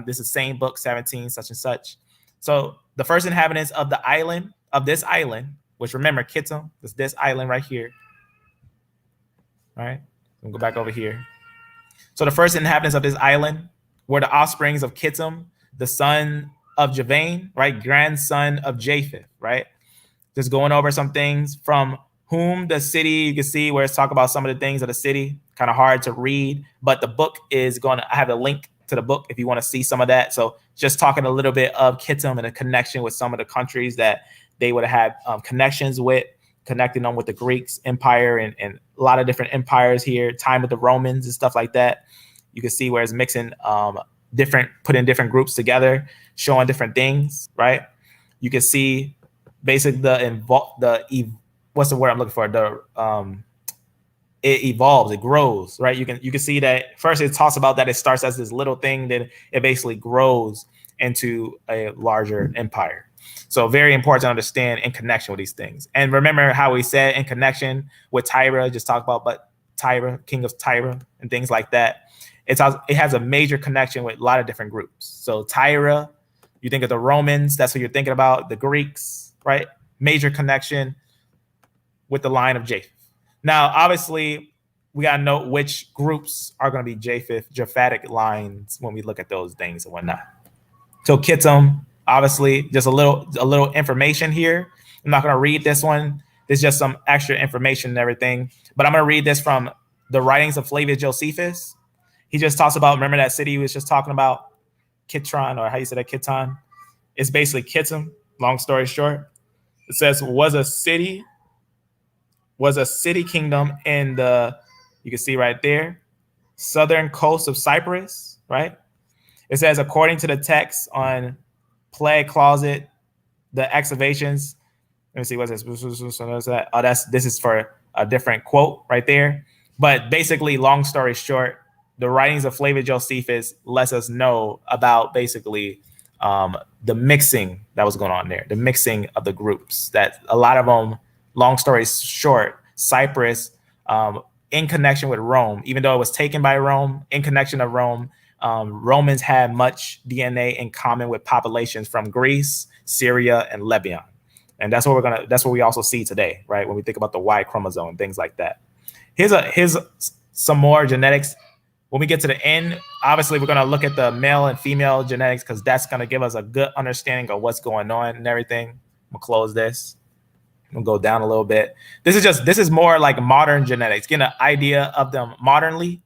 This is same book, 17, such and such. So the first inhabitants of the island, of this island, which remember Kittim, is this island right here. All right, we'll go back over here. So the first inhabitants of this island were the offsprings of Kittim, the son of Javan, right? Grandson of Japheth, right? Just going over some things from whom the city, you can see where it's talking about some of the things of the city, kind of hard to read, but the book is I have a link to the book if you want to see some of that. So just talking a little bit of Kittim and a connection with some of the countries that they would have had connections with, connecting them with the Greeks empire and a lot of different empires here, time with the Romans and stuff like that. You can see where it's mixing putting different groups together, showing different things, right? You can see basically what's the word I'm looking for? It evolves, it grows, right? You can see that first it talks about that it starts as this little thing, then it basically grows into a larger empire. So very important to understand in connection with these things. And remember how we said in connection with Tyre, just talk about, but Tyre, king of Tyre and things like that. It has a major connection with a lot of different groups. So Tyre, you think of the Romans, that's what you're thinking about, the Greeks, right? Major connection with the line of Japheth. Now, obviously, we got to note which groups are going to be Japhetic lines when we look at those things and whatnot. So Kittim, obviously, just a little information here. I'm not going to read this one. There's just some extra information and everything. But I'm going to read this from the writings of Flavius Josephus. He just talks about, remember that city he was just talking about? Kitron, or how you say that, Kitton? It's basically Kittim, long story short. It says, was a city kingdom in the, you can see right there, southern coast of Cyprus, right? It says, according to the text on Plague Closet, the excavations, let me see, what's this? Oh, this is for a different quote right there. But basically, long story short, the writings of Flavius Josephus lets us know about basically the mixing that was going on there, the mixing of the groups, that a lot of them, long story short, Cyprus, in connection with Rome, even though it was taken by Rome, in connection of Rome, Romans had much DNA in common with populations from Greece, Syria, and Lebanon. And that's what we also see today, right? When we think about the Y chromosome and things like that. Here's some more genetics. When we get to the end, obviously we're gonna look at the male and female genetics because that's gonna give us a good understanding of what's going on and everything. I'm gonna close this. I'm gonna go down a little bit. This is more like modern genetics, getting an idea of them modernly.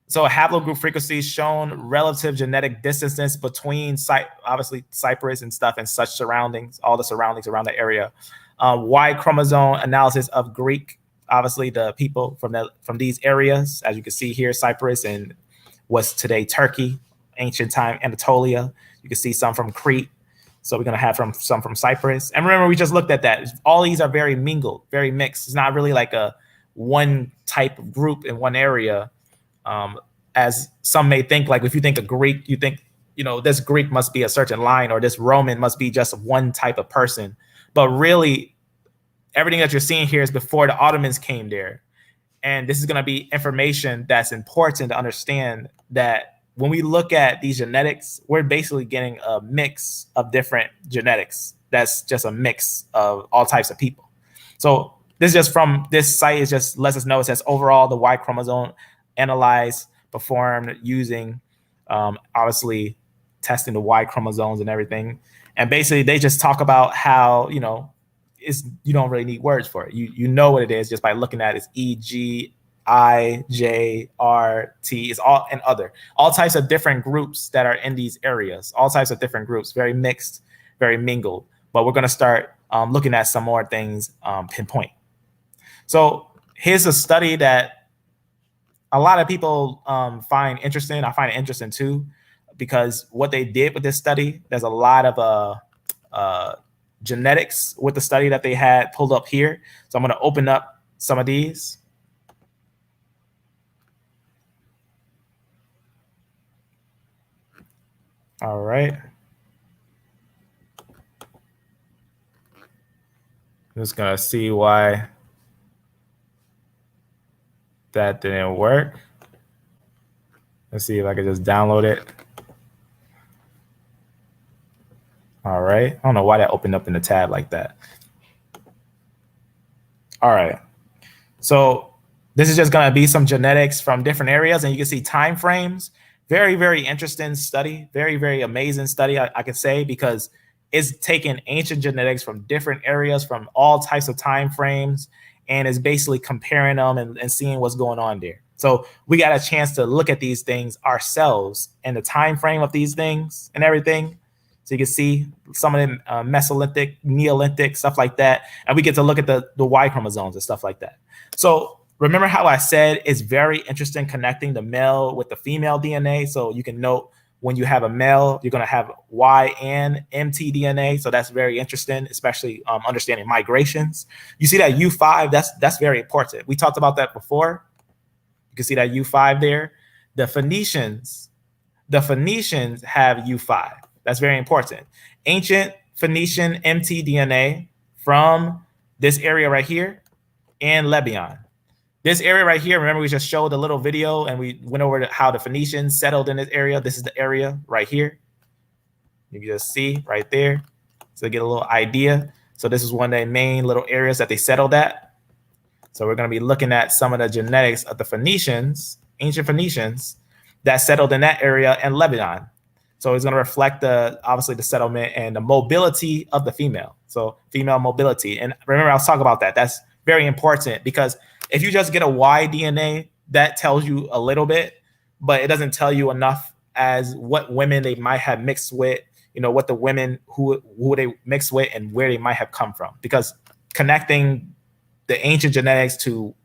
So haplogroup frequencies shown relative genetic distances between obviously Cyprus and stuff and such surroundings, all the surroundings around the area. Y chromosome analysis of Greek, obviously the people from these areas, as you can see here, Cyprus and what's today Turkey, ancient time Anatolia. You can see some from Crete. So we're gonna have some from Cyprus. And remember, we just looked at that. All these are very mingled, very mixed. It's not really like a one type of group in one area. As some may think, like if you think of Greek, you think, this Greek must be a certain line or this Roman must be just one type of person. But really, everything that you're seeing here is before the Ottomans came there. And this is going to be information that's important to understand that when we look at these genetics, we're basically getting a mix of different genetics. That's just a mix of all types of people. So this is just from this site, it just lets us know, it says overall the Y chromosome analyzed, performed using obviously testing the Y chromosomes and everything. And basically they just talk about how, you don't really need words for it. You know what it is just by looking at it. It's E, G, I, J, R, T, it's all and other. All types of different groups that are in these areas, all types of different groups, very mixed, very mingled. But we're gonna start looking at some more things pinpoint. So here's a study that a lot of people find interesting. I find it interesting too, because what they did with this study, there's a lot of genetics with the study that they had pulled up here. So I'm going to open up some of these. All right. I'm just going to see why that didn't work. Let's see if I can just download it. All right. I don't know why that opened up in the tab like that. All right. So this is just going to be some genetics from different areas, and you can see time frames. Very, very interesting study. Very, very amazing study, I could say, because it's taking ancient genetics from different areas, from all types of time frames, and is basically comparing them and seeing what's going on there. So we got a chance to look at these things ourselves and the time frame of these things and everything. So you can see some of them Mesolithic, Neolithic, stuff like that. And we get to look at the Y chromosomes and stuff like that. So remember how I said it's very interesting connecting the male with the female DNA. So you can note when you have a male, you're going to have Y and mtDNA. So that's very interesting, especially understanding migrations. You see that U5, that's very important. We talked about that before. You can see that U5 there. The Phoenicians have U5. That's very important. Ancient Phoenician mtDNA from this area right here and Lebanon. This area right here, remember we just showed a little video and we went over how the Phoenicians settled in this area. This is the area right here. You can just see right there. So get a little idea. So this is one of the main little areas that they settled at. So we're going to be looking at some of the genetics of the Phoenicians, ancient Phoenicians that settled in that area and Lebanon. So it's going to reflect obviously the settlement and the mobility of the female. So female mobility. And remember, I was talking about that. That's very important because if you just get a Y DNA, that tells you a little bit, but it doesn't tell you enough as what women they might have mixed with, what the women who they mixed with and where they might have come from. Because connecting the ancient genetics to,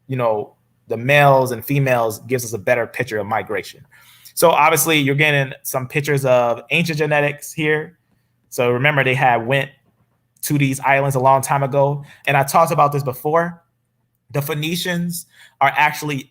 the males and females gives us a better picture of migration. So obviously you're getting some pictures of ancient genetics here. So remember they went to these islands a long time ago. And I talked about this before. The Phoenicians are actually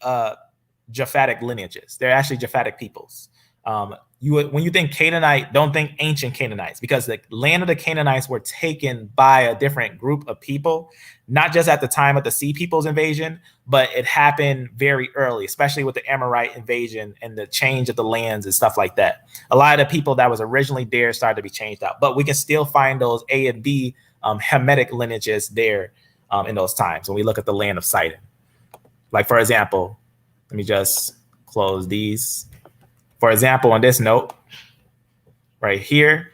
Japhetic lineages. They're actually Japhetic peoples. When you think Canaanite, don't think ancient Canaanites, because the land of the Canaanites were taken by a different group of people, not just at the time of the Sea People's invasion, but it happened very early, especially with the Amorite invasion and the change of the lands and stuff like that. A lot of the people that was originally there started to be changed out, but we can still find those A and B Hamitic lineages there in those times when we look at the land of Sidon. Like, for example, let me just close these. For example, on this note, right here,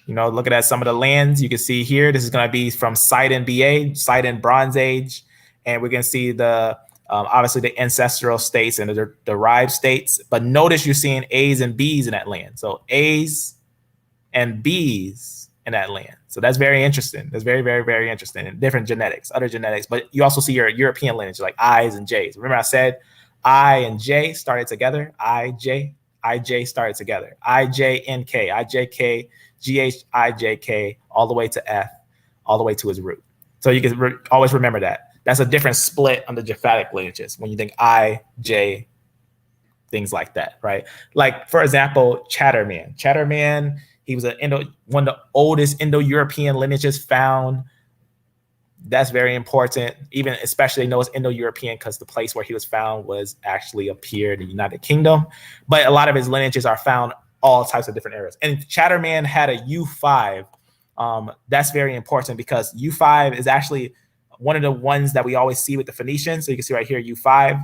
looking at some of the lands, you can see here, this is going to be from Sidon BA, Sidon Bronze Age, and we're going to see obviously the ancestral states and the derived states. But notice you're seeing A's and B's in that land. So A's and B's in that land. So that's very interesting. That's very, very, very interesting. And different genetics, other genetics. But you also see your European lineage, like I's and J's. Remember I said I and J started together. IJ started together. IJNK, IJK, GHIJK, all the way to F, all the way to its root. So you can always remember that. That's a different split on the Japhetic lineages when you think I, J, things like that, right? Like, for example, Chatterman. Chatterman, he was one of the oldest Indo-European lineages found. That's very important, even especially they know it's Indo-European because the place where he was found was actually up here in the United Kingdom. But a lot of his lineages are found all types of different areas. And Chatterman had a U5. That's very important because U5 is actually one of the ones that we always see with the Phoenicians. So you can see right here, U5.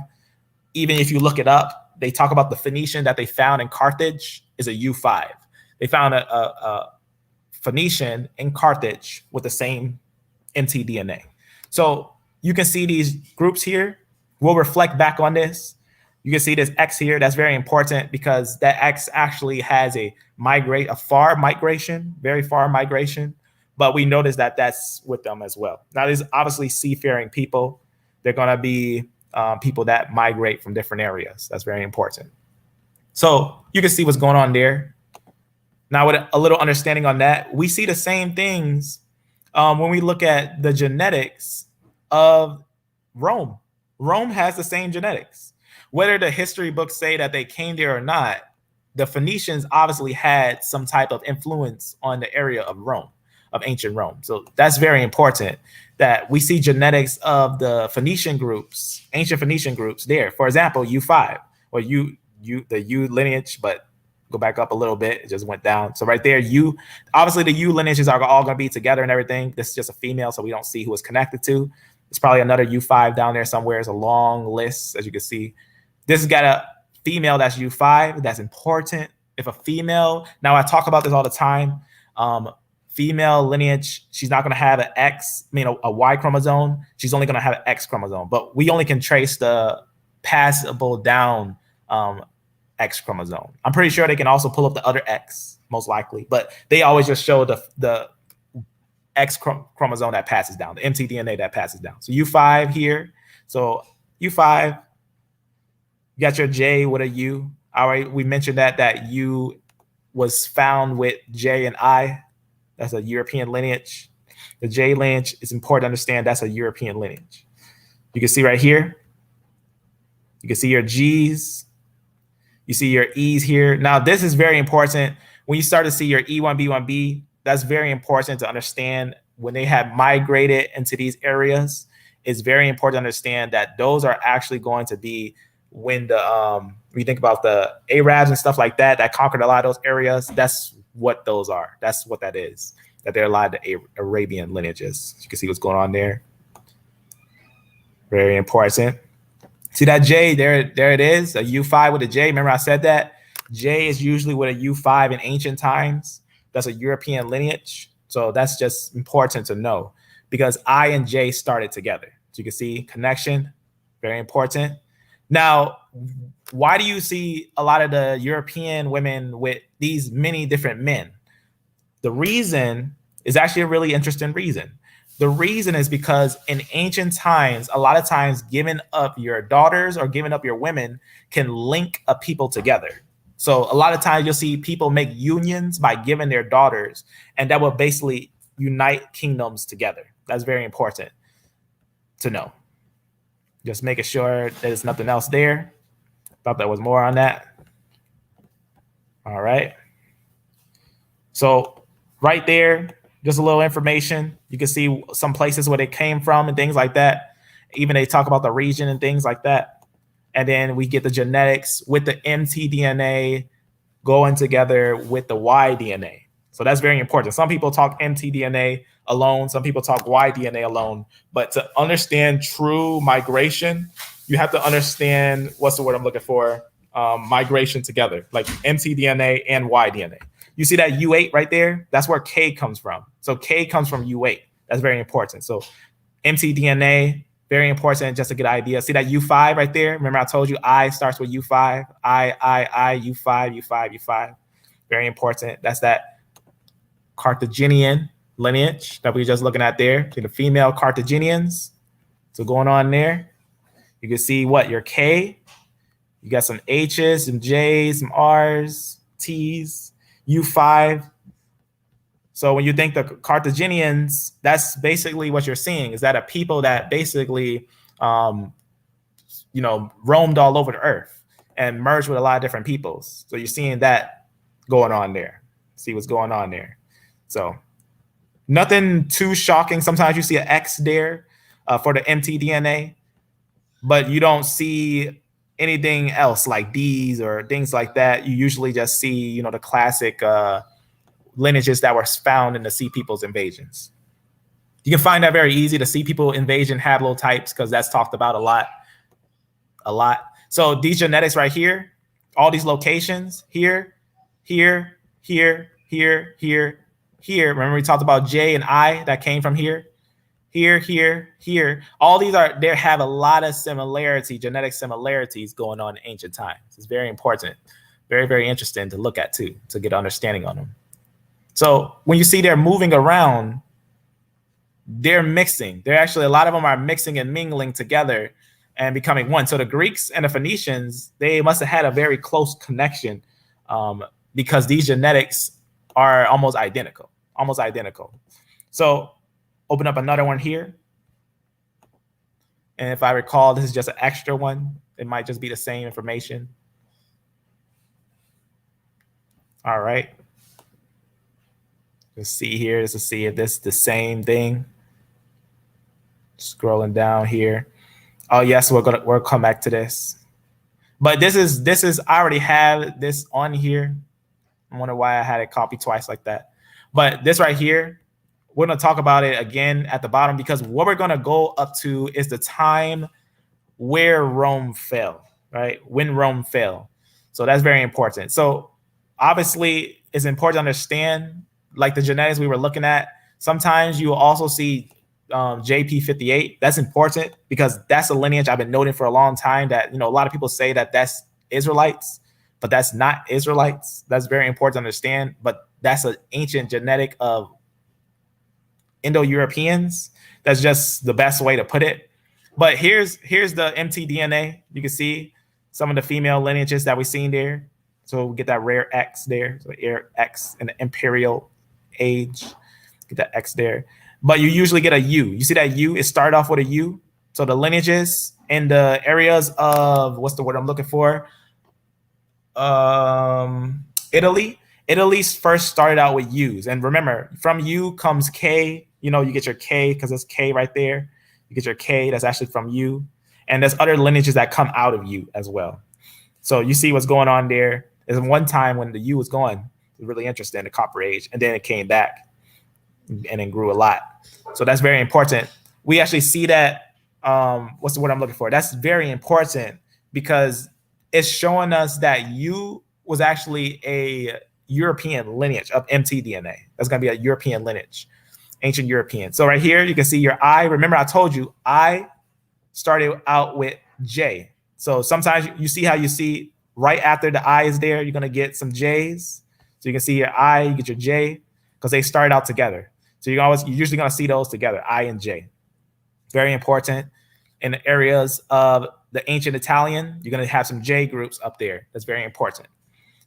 Even if you look it up, they talk about the Phoenician that they found in Carthage is a U5. They found a Phoenician in Carthage with the same mtDNA. So you can see these groups here. We'll reflect back on this. You can see this X here. That's very important because that X actually has a far migration, very far migration. But we notice that that's with them as well. Now, there's obviously seafaring people. They're going to be people that migrate from different areas. That's very important. So you can see what's going on there. Now, with a little understanding on that, we see the same things when we look at the genetics of Rome. Rome has the same genetics. Whether the history books say that they came there or not, the Phoenicians obviously had some type of influence on the area of Rome, of ancient Rome. So that's very important that we see genetics of the Phoenician groups, ancient Phoenician groups there. For example, U5, or the U lineage, but go back up a little bit, it just went down. So right there, obviously the U lineages are all going to be together and everything. This is just a female, so we don't see who it's connected to. There's probably another U5 down there somewhere. It's a long list, as you can see. This has got a female that's U5. That's important. If a female, now I talk about this all the time, female lineage, she's not going to have a Y chromosome. She's only going to have an X chromosome. But we only can trace the passable down X chromosome. I'm pretty sure they can also pull up the other X, most likely. But they always just show the X chromosome that passes down, the mtDNA that passes down. So U5 here. So U5, you got your J with a U. All right, we mentioned that U was found with J and I. That's a European lineage. The J lineage is important to understand. That's a European lineage. You can see right here. You can see your G's. You see your E's here. Now, this is very important. When you start to see your E1, B1B, that's very important to understand. When they have migrated into these areas, it's very important to understand that those are actually going to be when when you think about the Arabs and stuff like that, that conquered a lot of those areas. That's what those are. That's what that is. That they're a lot of the Arabian lineages. You can see what's going on there. Very important. See that J, there it is, a U5 with a J. Remember I said that? J is usually with a U5 in ancient times. That's a European lineage. So that's just important to know because I and J started together. So you can see connection, very important. Now, why do you see a lot of the European women with these many different men? The reason is actually a really interesting reason. The reason is because in ancient times, a lot of times giving up your daughters or giving up your women can link a people together. So a lot of times you'll see people make unions by giving their daughters, and that will basically unite kingdoms together. That's very important to know. Just making sure there's nothing else there. Thought there was more on that. All right. So right there, just a little information. You can see some places where they came from and things like that. Even they talk about the region and things like that. And then we get the genetics with the mtDNA going together with the Y-DNA. So that's very important. Some people talk mtDNA alone. Some people talk Y-DNA alone. But to understand true migration, you have to understand, what's the word I'm looking for? Migration together, like mtDNA and Y-DNA. You see that U8 right there? That's where K comes from. So K comes from U8. That's very important. So mtDNA, very important just to get an idea. See that U5 right there? Remember I told you I starts with U5. I, U5, U5, U5. Very important. That's that Carthaginian lineage that we were just looking at there. See the female Carthaginians. So going on there. You can see what? Your K. You got some H's, some J's, some R's, T's. U5. So when you think the Carthaginians, that's basically what you're seeing, is that a people that basically, roamed all over the earth and merged with a lot of different peoples. So you're seeing that going on there. See what's going on there. So nothing too shocking. Sometimes you see an X there for the mtDNA, but you don't see anything else like D's or things like that. You usually just see, the classic lineages that were found in the Sea Peoples invasions. You can find that very easy, the Sea People invasion haplotypes, because that's talked about a lot. So these genetics right here, all these locations here, here, here, here, here, here. Remember we talked about J and I that came from here. Here, here, here. All these they have a lot of similarity, genetic similarities going on in ancient times. It's very important, very, very interesting to look at too, to get an understanding on them. So when you see they're moving around, they're mixing. They're actually, a lot of them are mixing and mingling together and becoming one. So the Greeks and the Phoenicians, they must have had a very close connection because these genetics are almost identical. So open up another one here. And if I recall, this is just an extra one. It might just be the same information. All right. Let's see here, just to see if this is the same thing. Scrolling down here. Oh yes, we'll come back to this. But this is I already have this on here. I wonder why I had it copied twice like that. But this right here, we're going to talk about it again at the bottom, because what we're going to go up to is the time where Rome fell, right? When Rome fell. So that's very important. So obviously it's important to understand, like the genetics we were looking at. Sometimes you will also see JP58. That's important because that's a lineage I've been noting for a long time that, a lot of people say that that's Israelites, but that's not Israelites. That's very important to understand. But that's an ancient genetic of Indo-Europeans. That's just the best way to put it. But here's the mtDNA. You can see some of the female lineages that we've seen there. So we get that rare X there. So rare X in the imperial age. Get that X there. But you usually get a U. You see that U? It started off with a U. So the lineages in the areas of, what's the word I'm looking for? Italy. Italy first started out with U's. And remember, from U comes K. You know, you get your K because it's K right there. You get your K, that's actually from U. And there's other lineages that come out of U as well. So you see what's going on there. There's one time when the U was going, it was really interesting, the Copper Age, and then it came back and then grew a lot. So that's very important. We actually see that, what's the word I'm looking for? That's very important because it's showing us that U was actually a European lineage of mtDNA. That's going to be a European lineage, ancient European. So right here, you can see your I. Remember, I told you I started out with J. So sometimes you see how you see right after the I is there, you're going to get some J's. So you can see your I, you get your J, because they started out together. So you're usually going to see those together, I and J. Very important. In the areas of the ancient Italian, you're going to have some J groups up there. That's very important.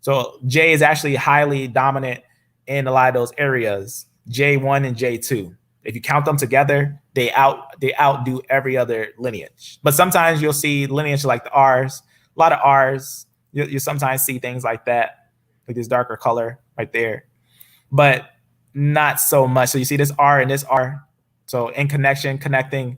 So J is actually highly dominant in a lot of those areas, J1 and J2. If you count them together, they outdo every other lineage. But sometimes you'll see lineage like the R's, a lot of R's. You sometimes see things like that, like this darker color right there, but not so much. So you see this R and this R. So in connecting,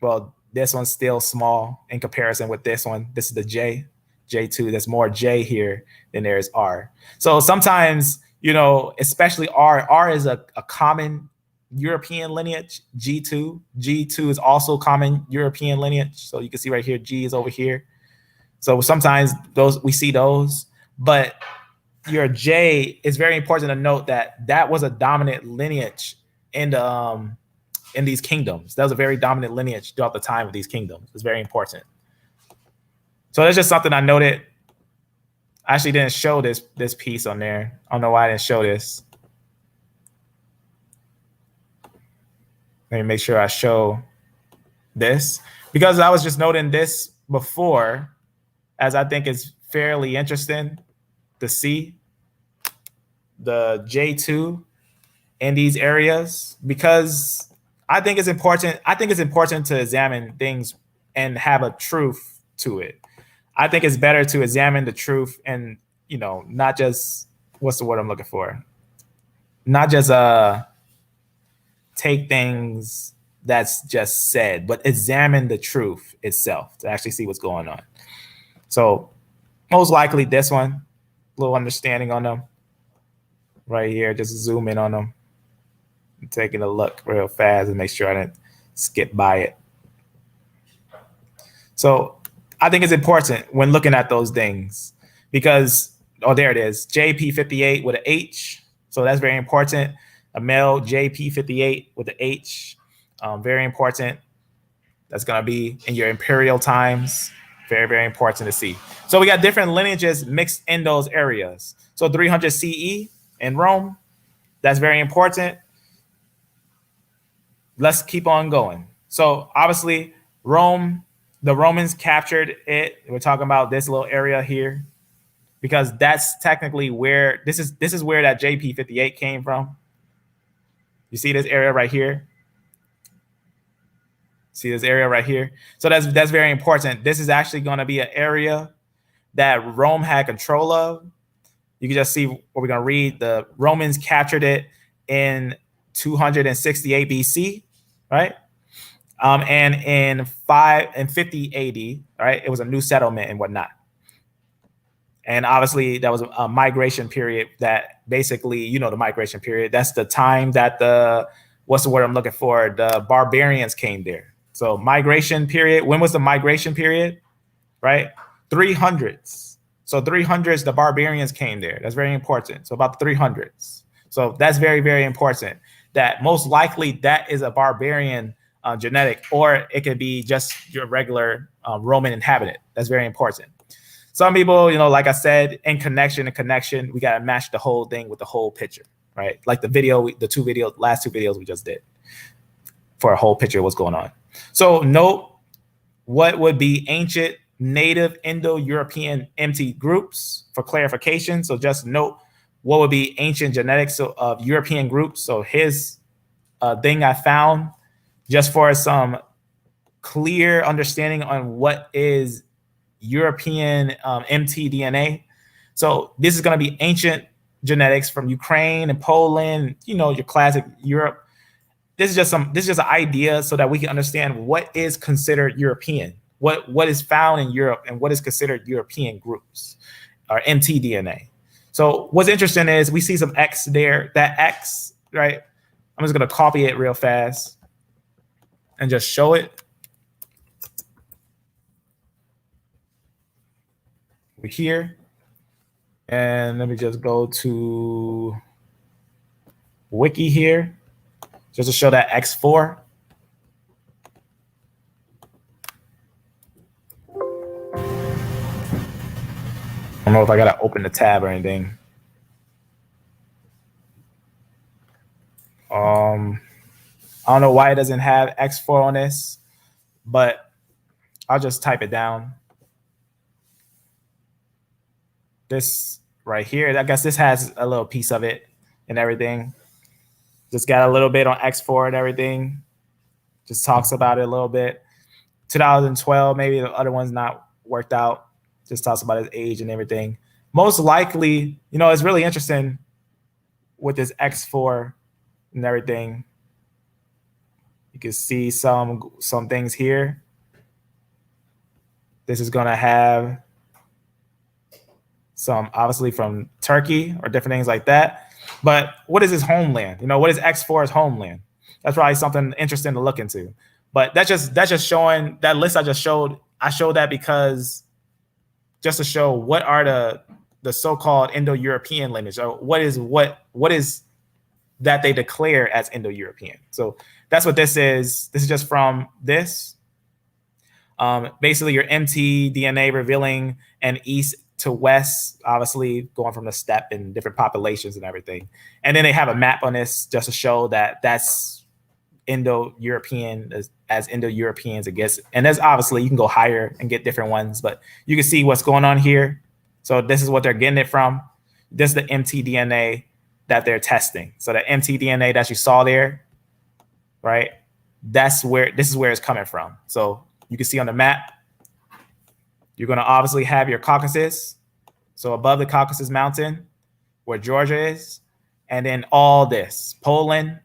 well, this one's still small in comparison with this one. This is the J, J2. There's more J here than there is R. So sometimes, you know, especially R is a common European lineage. G2 is also common European lineage. So you can see right here, G is over here. So sometimes we see those, but your J is very important to note that was a dominant lineage in these kingdoms. That was a very dominant lineage throughout the time of these kingdoms. It's very important. So that's just something I noted. I actually didn't show this piece on there. I don't know why I didn't show this. Let me make sure I show this, because I was just noting this before, as I think it's fairly interesting to see the J2 in these areas, because I think it's important. I think it's important to examine things and have a truth to it. I think it's better to examine the truth and, you know, not just, what's the word I'm looking for? Not just take things that's just said, but examine the truth itself to actually see what's going on. So most likely this one, little understanding on them right here. Just zoom in on them. I'm taking a look real fast and make sure I didn't skip by it. So I think it's important when looking at those things because, oh, there it is, JP58 with an H. So that's very important. A male JP58 with an H, very important. That's going to be in your imperial times. Very, very important to see. So we got different lineages mixed in those areas. So 300 CE in Rome, that's very important. Let's keep on going. So obviously Rome, the Romans captured it. We're talking about this little area here because that's technically where this is where that JP58 came from. You see this area right here? See this area right here? So that's very important. This is actually going to be an area that Rome had control of. You can just see what we're going to read. The Romans captured it in 268 BC, right? And in 50 AD, right? It was a new settlement and whatnot. And obviously that was a migration period that basically, you know, the migration period, that's the time that what's the word I'm looking for? The barbarians came there. So migration period, when was the migration period, right? 300s. So 300s, the barbarians came there. That's very important. So about the 300s. So that's very, very important that most likely that is a barbarian genetic, or it could be just your regular Roman inhabitant. That's very important. Some people, you know, like I said, in connection, we got to match the whole thing with the whole picture, right? Like the video, last two videos we just did for a whole picture of what's going on. So note what would be ancient native Indo-European MT groups for clarification. So just note what would be ancient genetics of European groups. So his thing I found just for some clear understanding on what is European mtDNA. So this is going to be ancient genetics from Ukraine and Poland, you know, your classic Europe. This is just an idea so that we can understand what is considered European, what is found in Europe and what is considered European groups or mtDNA. So what's interesting is we see some X there, that X, right? I'm just going to copy it real fast and just show it. We're here. And let me just go to Wiki here, just to show that X4. I don't know if I gotta open the tab or anything. I don't know why it doesn't have X4 on this, but I'll just type it down. This right here, I guess this has a little piece of it and everything. Just got a little bit on X4 and everything. Just talks about it a little bit. 2012, maybe the other one's not worked out. Just talks about his age and everything. Most likely, you know, it's really interesting with this X4 and everything. You can see some things here. This is gonna have some obviously from Turkey or different things like that. But what is his homeland? You know, what is X4's homeland? That's probably something interesting to look into. But that's just showing that list I just showed. I showed that because just to show what are the so-called Indo-European lineage, or what is that they declare as Indo-European. So that's what this is. This is just from this. Basically your mtDNA revealing an east to west, obviously going from the steppe and different populations and everything. And then they have a map on this just to show that that's Indo-European as Indo-Europeans it gets. And there's obviously you can go higher and get different ones, but you can see what's going on here. So this is what they're getting it from. This is the mtDNA that they're testing. So the mtDNA that you saw there, right? This is where it's coming from. So you can see on the map, you're going to obviously have your Caucasus. So above the Caucasus Mountain, where Georgia is, and then all this, Poland,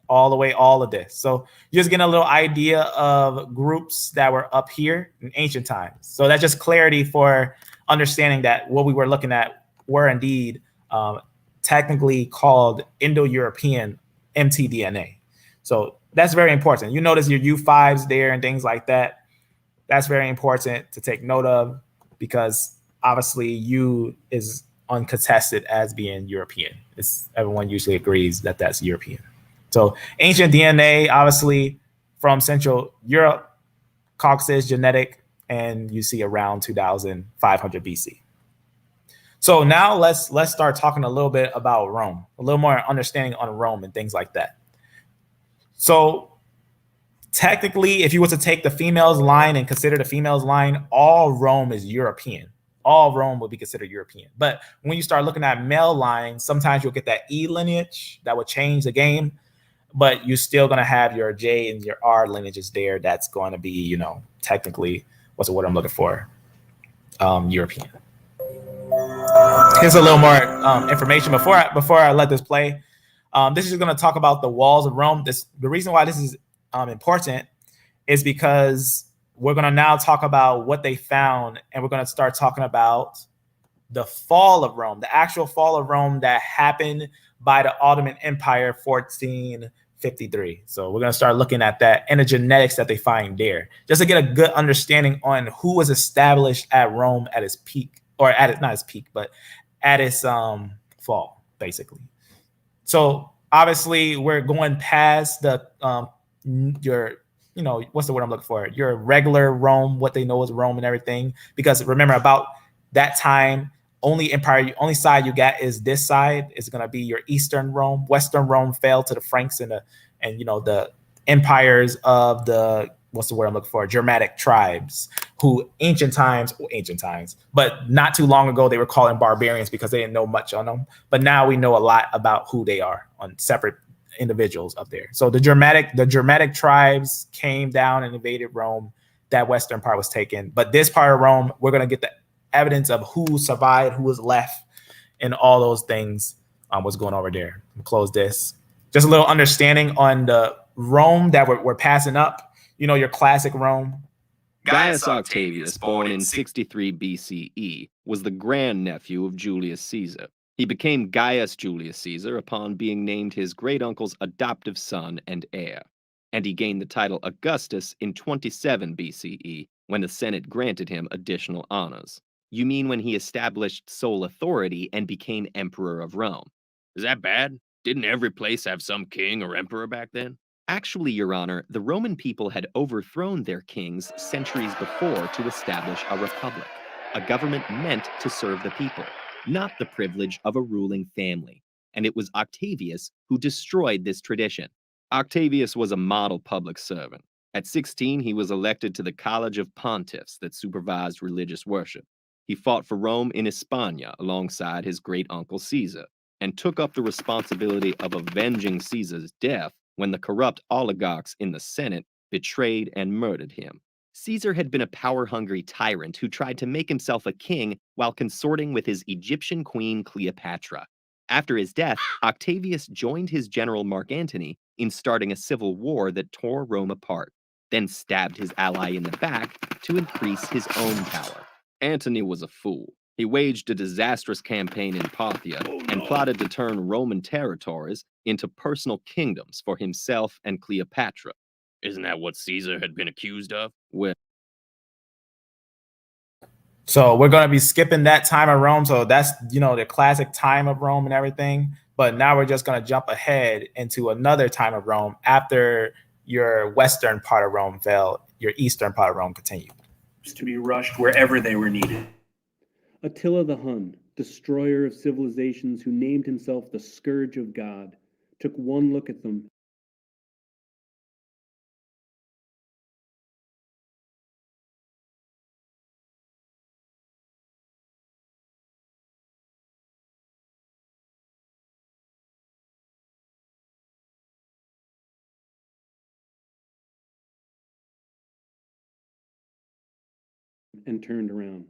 all the way, all of this. So you're just getting a little idea of groups that were up here in ancient times. So that's just clarity for understanding that what we were looking at were indeed technically called Indo-European mtDNA. So that's very important. You notice your U5s there and things like that. That's very important to take note of because obviously U is uncontested as being European. Everyone usually agrees that that's European. So ancient DNA, obviously from Central Europe, Caucasus genetic, and you see around 2500 BC. So now let's start talking a little bit about Rome, a little more understanding on Rome and things like that. So technically, if you were to take the females line and consider the females line, all Rome is European. All Rome will be considered European. But when you start looking at male lines, sometimes you'll get that E lineage that would change the game, but you're still going to have your J and your R lineages there. That's going to be, you know, technically, what's the word I'm looking for? European. Here's a little more information before I let this play. This is going to talk about the walls of Rome. The reason why this is important is because we're going to now talk about what they found, and we're going to start talking about the fall of Rome, the actual fall of Rome that happened by the Ottoman Empire 1453. So we're going to start looking at that and the genetics that they find there, just to get a good understanding on who was established at Rome at its peak, or at its, not its peak, but at its fall, basically. So obviously we're going past the your, you know, what's the word I'm looking for? Your regular Rome, what they know as Rome and everything. Because remember, about that time, only side you got is this side is going to be your Eastern Rome. Western Rome fell to the Franks and you know, the empires of the what's the word I'm looking for? Germanic tribes who ancient times, but not too long ago, they were calling barbarians because they didn't know much on them. But now we know a lot about who they are on separate individuals up there. So the Germanic tribes came down and invaded Rome. That western part was taken. But this part of Rome, we're going to get the evidence of who survived, who was left, and all those things. What's going over there. Close this. Just a little understanding on the Rome that we're passing up. You know, your classic Rome. Gaius Octavius, born in 63 BCE, was the grandnephew of Julius Caesar. He became Gaius Julius Caesar upon being named his great-uncle's adoptive son and heir, and he gained the title Augustus in 27 BCE, when the Senate granted him additional honors. You mean when he established sole authority and became Emperor of Rome? Is that bad? Didn't every place have some king or emperor back then? Actually, Your Honor, the Roman people had overthrown their kings centuries before to establish a republic, a government meant to serve the people, not the privilege of a ruling family. And it was Octavius who destroyed this tradition. Octavius was a model public servant. At 16, he was elected to the College of Pontiffs that supervised religious worship. He fought for Rome in Hispania alongside his great-uncle Caesar, and took up the responsibility of avenging Caesar's death when the corrupt oligarchs in the Senate betrayed and murdered him. Caesar had been a power-hungry tyrant who tried to make himself a king while consorting with his Egyptian queen Cleopatra. After his death, Octavius joined his general Mark Antony in starting a civil war that tore Rome apart, then stabbed his ally in the back to increase his own power. Antony was a fool. He waged a disastrous campaign in Parthia and plotted to turn Roman territories into personal kingdoms for himself and Cleopatra. Isn't that what Caesar had been accused of? Well, so we're going to be skipping that time of Rome. So that's, you know, the classic time of Rome and everything. But now we're just going to jump ahead into another time of Rome after your western part of Rome fell, your eastern part of Rome continued. To be rushed wherever they were needed. Attila the Hun, destroyer of civilizations who named himself the Scourge of God, took one look at them. And turned around.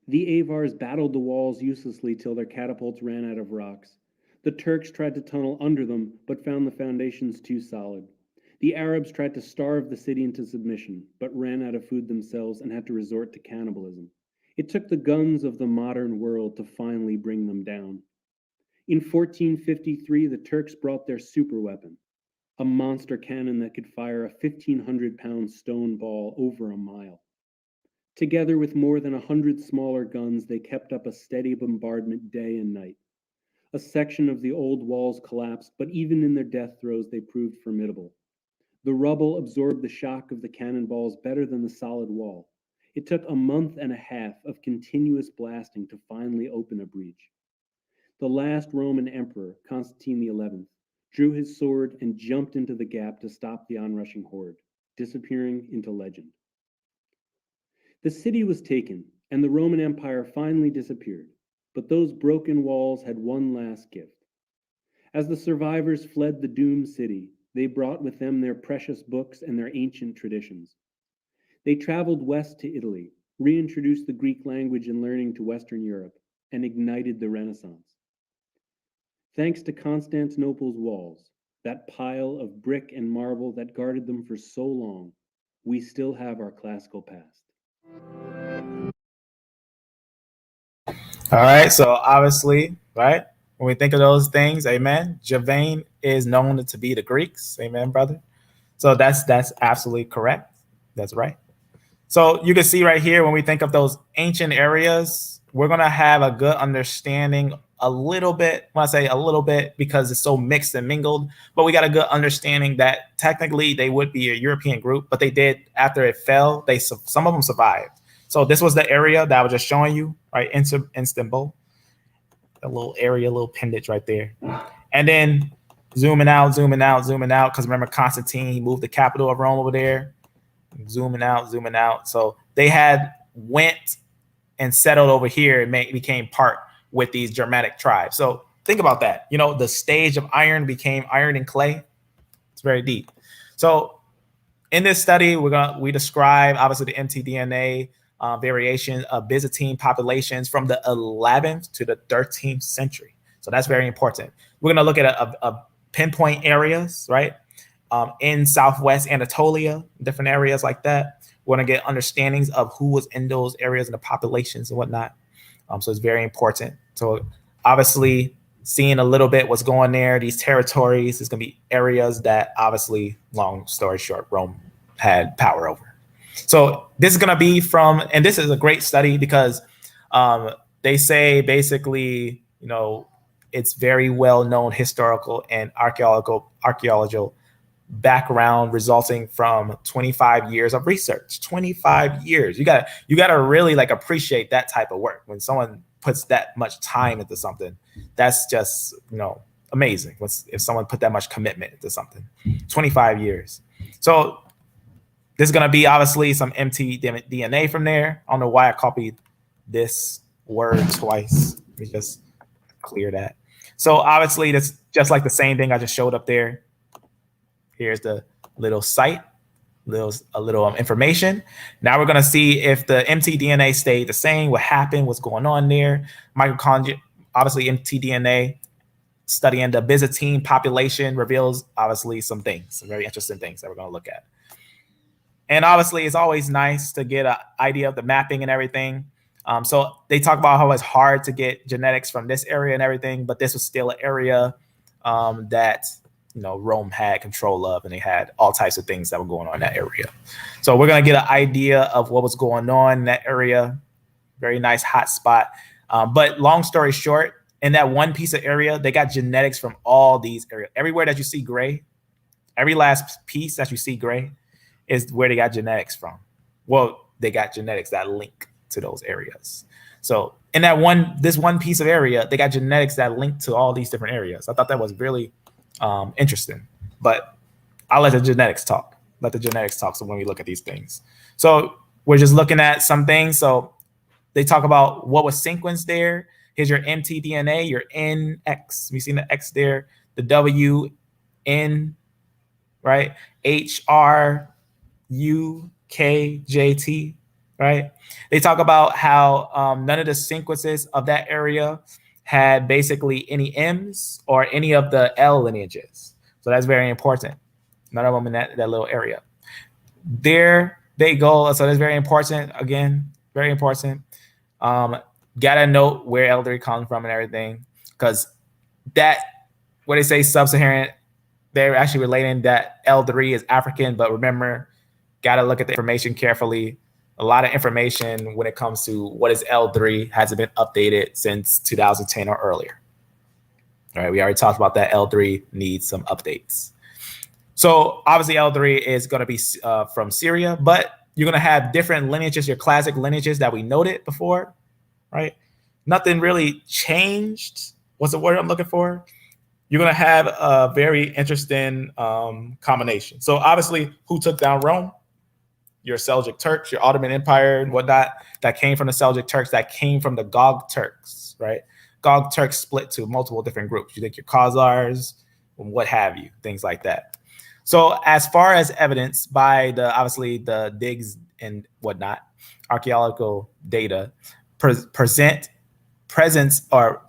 The Avars battled the walls uselessly till their catapults ran out of rocks. The Turks tried to tunnel under them, but found the foundations too solid. The Arabs tried to starve the city into submission, but ran out of food themselves and had to resort to cannibalism. It took the guns of the modern world to finally bring them down. In 1453, the Turks brought their superweapon, a monster cannon that could fire a 1,500-pound stone ball over a mile. Together with more than 100 smaller guns, they kept up a steady bombardment day and night. A section of the old walls collapsed, but even in their death throes, they proved formidable. The rubble absorbed the shock of the cannonballs better than the solid wall. It took a month and a half of continuous blasting to finally open a breach. The last Roman emperor, Constantine XI, drew his sword and jumped into the gap to stop the onrushing horde, disappearing into legend. The city was taken, and the Roman Empire finally disappeared, but those broken walls had one last gift. As the survivors fled the doomed city, they brought with them their precious books and their ancient traditions. They traveled west to Italy, reintroduced the Greek language and learning to Western Europe, and ignited the Renaissance. Thanks to Constantinople's walls, that pile of brick and marble that guarded them for so long, we still have our classical past. All right, so obviously, right, when we think of those things, amen, Javane is known to be the Greeks, amen, brother. So that's absolutely correct. That's right. So you can see right here, when we think of those ancient areas, we're going to have a good understanding a little bit. When I say a little bit, because it's so mixed and mingled, but we got a good understanding that technically they would be a European group, but they did, after it fell, some of them survived. So this was the area that I was just showing you, right? Istanbul, a little area, a little appendage right there. And then zooming out, because remember Constantine, he moved the capital of Rome over there. zooming out. So they went and settled over here and became part with these Germanic tribes. So think about that. You know, the stage of iron became iron and clay. It's very deep. So in this study, we describe obviously the mtDNA variation of Byzantine populations from the 11th to the 13th century. So that's very important. We're going to look at a pinpoint areas, right? In Southwest Anatolia, different areas like that. We're going to get understandings of who was in those areas and the populations and whatnot. So it's very important. So obviously seeing a little bit what's going there, these territories, is going to be areas that obviously, long story short, Rome had power over. So this is going to be from, and this is a great study because they say basically, you know, it's very well known historical and archaeological background resulting from 25 years of research. 25 years. You gotta really like appreciate that type of work. When someone puts that much time into something, that's just, you know, amazing. If someone put that much commitment into something. 25 years. So there's gonna be obviously some mtDNA from there. I don't know why I copied this word twice. Let me just clear that. So obviously that's just like the same thing I just showed up there. Here's the little site, a little information. Now we're gonna see if the mtDNA stayed the same, what happened, what's going on there. Mitochondria, obviously mtDNA, studying the Byzantine population reveals obviously some things, some very interesting things that we're gonna look at. And obviously it's always nice to get an idea of the mapping and everything. So they talk about how it's hard to get genetics from this area and everything, but this was still an area that, you know, Rome had control of, and they had all types of things that were going on in that area. So we're gonna get an idea of what was going on in that area. Very nice hot spot. But long story short, in that one piece of area, they got genetics from all these areas. Everywhere that you see gray, every last piece that you see gray is where they got genetics from. Well, they got genetics that link to those areas. So in this one piece of area, they got genetics that link to all these different areas. I thought that was really interesting, but I'll let the genetics talk. So when we look at these things. So we're just looking at some things. So they talk about what was sequenced there. Here's your mtDNA, your NX. We've seen the X there, the W, N, right? HRUKJT, right? They talk about how none of the sequences of that area had basically any M's or any of the L lineages. So that's very important. None of them in that little area. There they go. So that's very important. Again, very important. Gotta note where L3 comes from and everything, because that, what they say sub-Saharan, they're actually relating that L3 is African, but remember, gotta look at the information carefully. A lot of information when it comes to what is L3 hasn't been updated since 2010 or earlier. All right, we already talked about that. L3 needs some updates. So obviously L3 is going to be from Syria, but you're going to have different lineages, your classic lineages that we noted before, right? Nothing really changed. What's the word I'm looking for? You're going to have a very interesting combination. So obviously, who took down Rome? Your Seljuk Turks, your Ottoman Empire and whatnot, that came from the Seljuk Turks, that came from the Gog Turks, right? Gog Turks split to multiple different groups. You think your Khazars, what have you, things like that. So as far as evidence by obviously the digs and whatnot, archaeological data presents of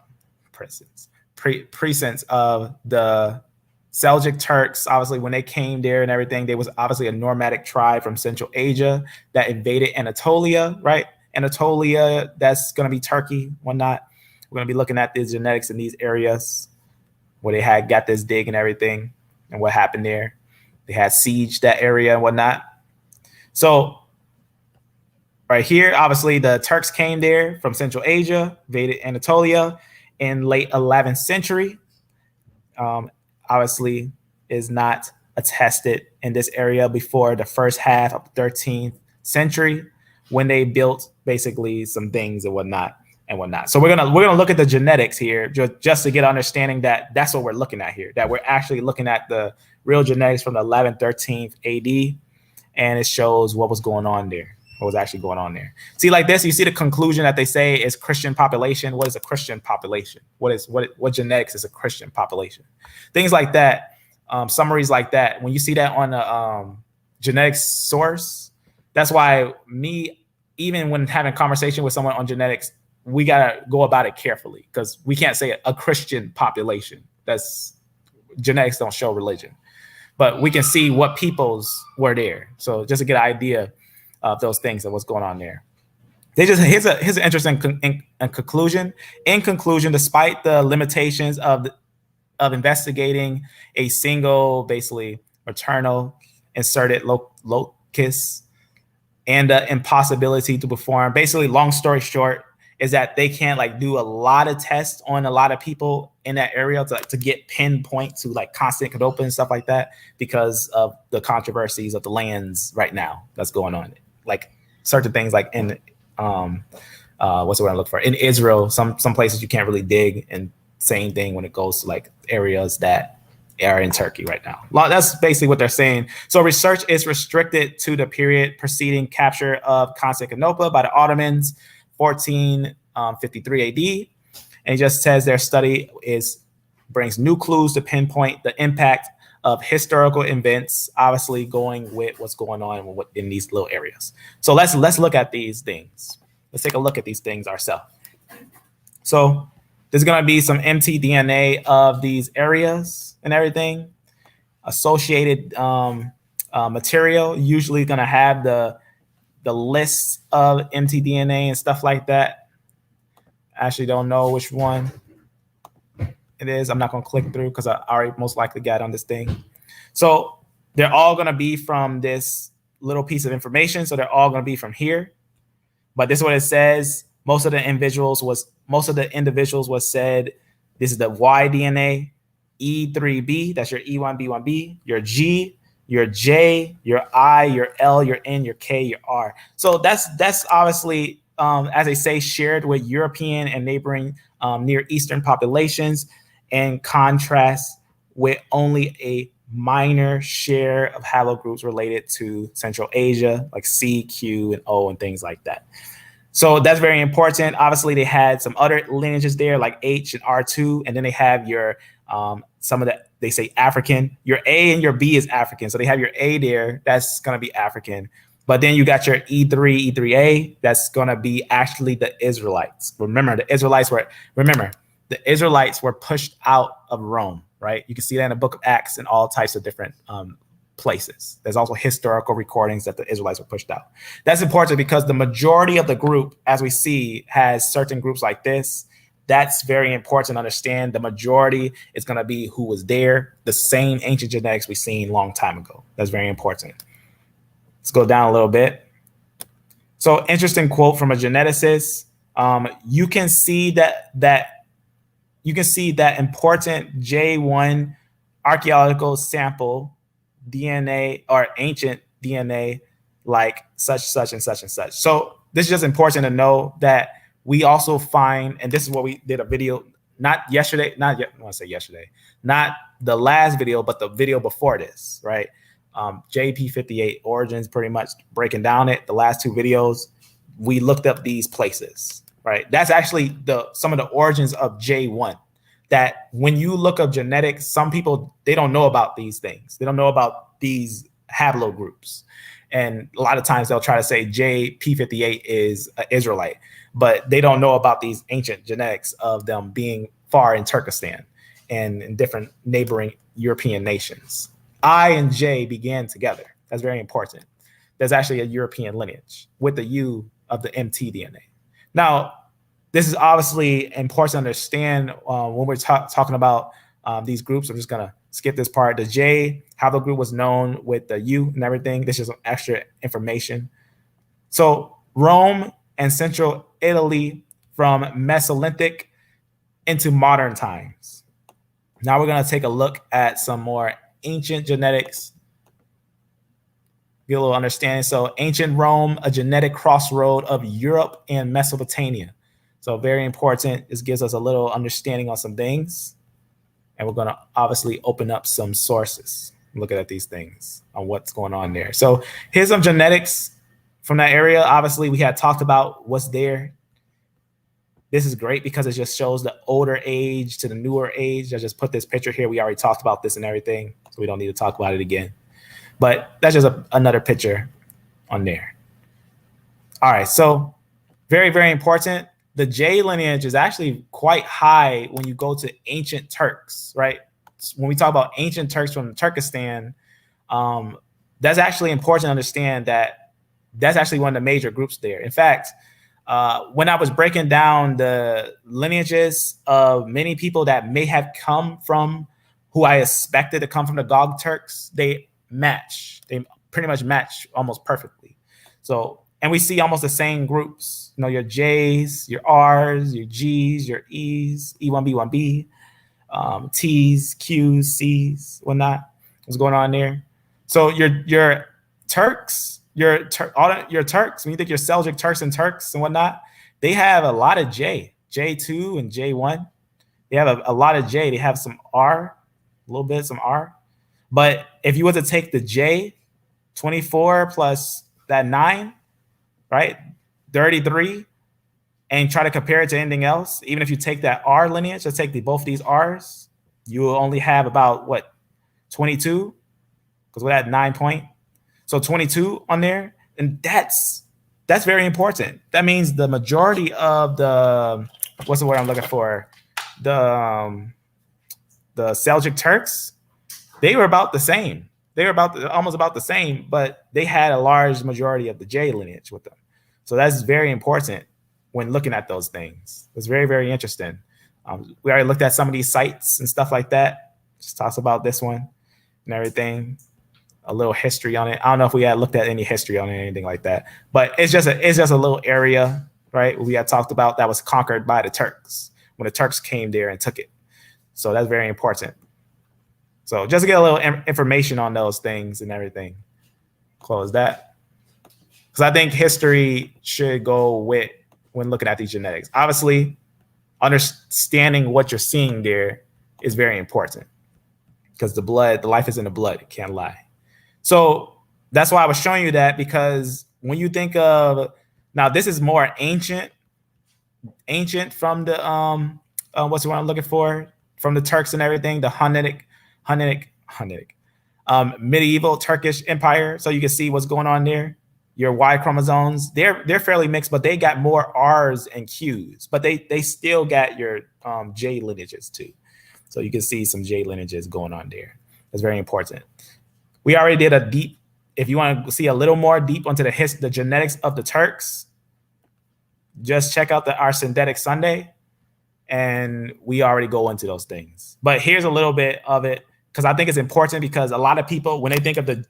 the Seljuk Turks, obviously, when they came there and everything, there was obviously a nomadic tribe from Central Asia that invaded Anatolia, right? Anatolia, that's going to be Turkey, whatnot. We're going to be looking at the genetics in these areas where they had got this dig and everything and what happened there. They had sieged that area and whatnot. So right here, obviously, the Turks came there from Central Asia, invaded Anatolia in late 11th century. Obviously is not attested in this area before the first half of the 13th century when they built basically some things and whatnot. So we're gonna look at the genetics here just to get understanding that that's what we're looking at here, that we're actually looking at the real genetics from the 11th, 13th AD. and it shows what was going on there, what was actually going on there. See, like this, you see the conclusion that they say is Christian population. What is a Christian population? What genetics is a Christian population? Things like that, summaries like that. When you see that on a genetics source, that's why even when having a conversation with someone on genetics, we gotta go about it carefully, because we can't say a Christian population. That's genetics don't show religion, but we can see what peoples were there. So just to get an idea of those things and what's going on there. Here's an interesting conclusion. In conclusion, despite the limitations of investigating a single, basically maternal inserted locus and the impossibility to perform, basically, long story short, is that they can't like do a lot of tests on a lot of people in that area to get pinpoint to like Constantinople and stuff like that, because of the controversies of the lands right now that's going on. Like certain things like in what's the word I look for? In Israel, some places you can't really dig, and same thing when it goes to like areas that are in Turkey right now. That's basically what they're saying. So research is restricted to the period preceding capture of Constantinople by the Ottomans, 1453 AD, and it just says their study brings new clues to pinpoint the impact of historical events, obviously going with what's going on in these little areas. So let's look at these things. Let's take a look at these things ourselves. So there's going to be some mtDNA of these areas and everything. Associated material, usually going to have the list of mtDNA and stuff like that. I actually don't know which one it is. I'm not going to click through because I already most likely got on this thing. So they're all going to be from this little piece of information. So they're all going to be from here. But this is what it says. Most of the individuals was said, this is the Y DNA, E3B, that's your E1, B1B, your G, your J, your I, your L, your N, your K, your R. So that's obviously, as they say, shared with European and neighboring Near Eastern populations, in contrast with only a minor share of haplogroups related to Central Asia, like C, Q, and O, and things like that. So that's very important. Obviously, they had some other lineages there, like H and R2, and then they have your some of the, they say African. Your A and your B is African, so they have your A there. That's gonna be African. But then you got your E3, E3A. That's gonna be actually the Israelites. Remember, the Israelites were pushed out of Rome, right? You can see that in the Book of Acts and all types of different places. There's also historical recordings that the Israelites were pushed out. That's important because the majority of the group, as we see, has certain groups like this. That's very important to understand. The majority is going to be who was there, the same ancient genetics we've seen a long time ago. That's very important. Let's go down a little bit. So interesting quote from a geneticist. You can see that important J1 archaeological sample DNA or ancient DNA like such and such and such. So this is just important to know that we also find, and this is what we did a video, not yesterday, not yet, I want to say yesterday, not the last video, but the video before this, right? JP58 origins, pretty much breaking down it. The last two videos, we looked up these places, right? That's actually some of the origins of J1. That when you look up genetics, some people, they don't know about these things. They don't know about these haplogroups. And a lot of times they'll try to say JP58 is an Israelite, but they don't know about these ancient genetics of them being far in Turkestan and in different neighboring European nations. I and J began together. That's very important. There's actually a European lineage with the U of the mtDNA. Now, this is obviously important to understand when we're talking about these groups. I'm just going to skip this part. The J, how the group was known with the U and everything. This is some extra information. So Rome and Central Italy from Mesolithic into modern times. Now we're going to take a look at some more ancient genetics. Get a little understanding. So ancient Rome, a genetic crossroad of Europe and Mesopotamia. So very important. This gives us a little understanding on some things. And we're going to obviously open up some sources. looking at these things on what's going on there. So here's some genetics from that area. Obviously, we had talked about what's there. This is great because it just shows the older age to the newer age. I just put this picture here. We already talked about this and everything, so we don't need to talk about it again. But that's just another picture on there. All right, so very, very important. The J lineage is actually quite high when you go to ancient Turks, right? When we talk about ancient Turks from Turkestan, that's actually important to understand that that's actually one of the major groups there. In fact, when I was breaking down the lineages of many people that may have come from who I expected to come from the Gaul Turks, they match. They pretty much match almost perfectly. So, and we see almost the same groups. You know, your J's, your R's, your G's, your E's, E1B, 1B, T's, Q's, C's, whatnot. What's going on there? So your Turks, your Turks, when you think your Seljuk Turks and whatnot, they have a lot of J2 and J1. They have a lot of J. They have some R, a little bit, some R. But if you were to take the J, 24 plus that 9, right, 33, and try to compare it to anything else, even if you take that R lineage, let's take both these R's, you will only have about, what, 22? Because we're at 9 point. So 22 on there, and that's very important. That means the majority of the, what's the word I'm looking for? The Seljuk Turks, they were about the same. They were almost about the same, but they had a large majority of the J lineage with them. So that's very important when looking at those things. It's very, very interesting. We already looked at some of these sites and stuff like that. Just talks about this one and everything. A little history on it. I don't know if we had looked at any history on it or anything like that, but it's just a little area, right? We had talked about that was conquered by the Turks when the Turks came there and took it. So that's very important. So just to get a little information on those things and everything. Close that. Because I think history should go with when looking at these genetics. Obviously, understanding what you're seeing there is very important because the life is in the blood. It can't lie. So that's why I was showing you that, because when you think of, now this is more ancient from the, what's the one I'm looking for? From the Turks and everything, the Hunnitic, medieval Turkish Empire. So you can see what's going on there. Your Y chromosomes, they're fairly mixed, but they got more R's and Q's, but they still got your J lineages too. So you can see some J lineages going on there. That's very important. We already did a deep, if you want to see a little more deep onto the genetics of the Turks, just check out our Synthetic Sunday, and we already go into those things. But here's a little bit of it, because I think it's important, because a lot of people, when they think of the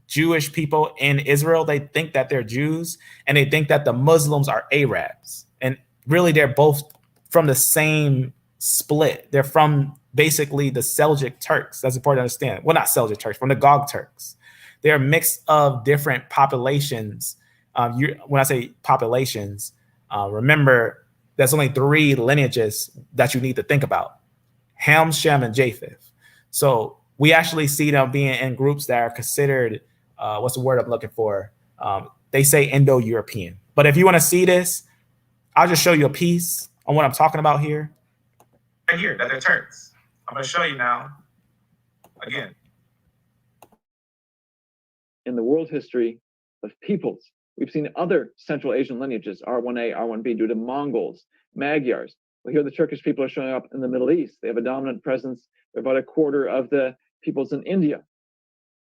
Jewish people in Israel, they think that they're Jews, and they think that the Muslims are Arabs. And really, they're both from the same split. They're from basically the Seljuk Turks. That's important to understand. Well, not Seljuk Turks, from the Gog Turks. They're a mix of different populations. When I say populations, remember, there's only 3 lineages that you need to think about: Ham, Shem, and Japheth. So we actually see them being in groups that are considered, what's the word I'm looking for? They say Indo-European. But if you want to see this, I'll just show you a piece on what I'm talking about here. Right here, that they're Turks. I'm going to show you now, again. In the world history of peoples, we've seen other Central Asian lineages, R1A, R1B, due to Mongols, Magyars. Well, here the Turkish people are showing up in the Middle East. They have a dominant presence. They're about a quarter of the peoples in India.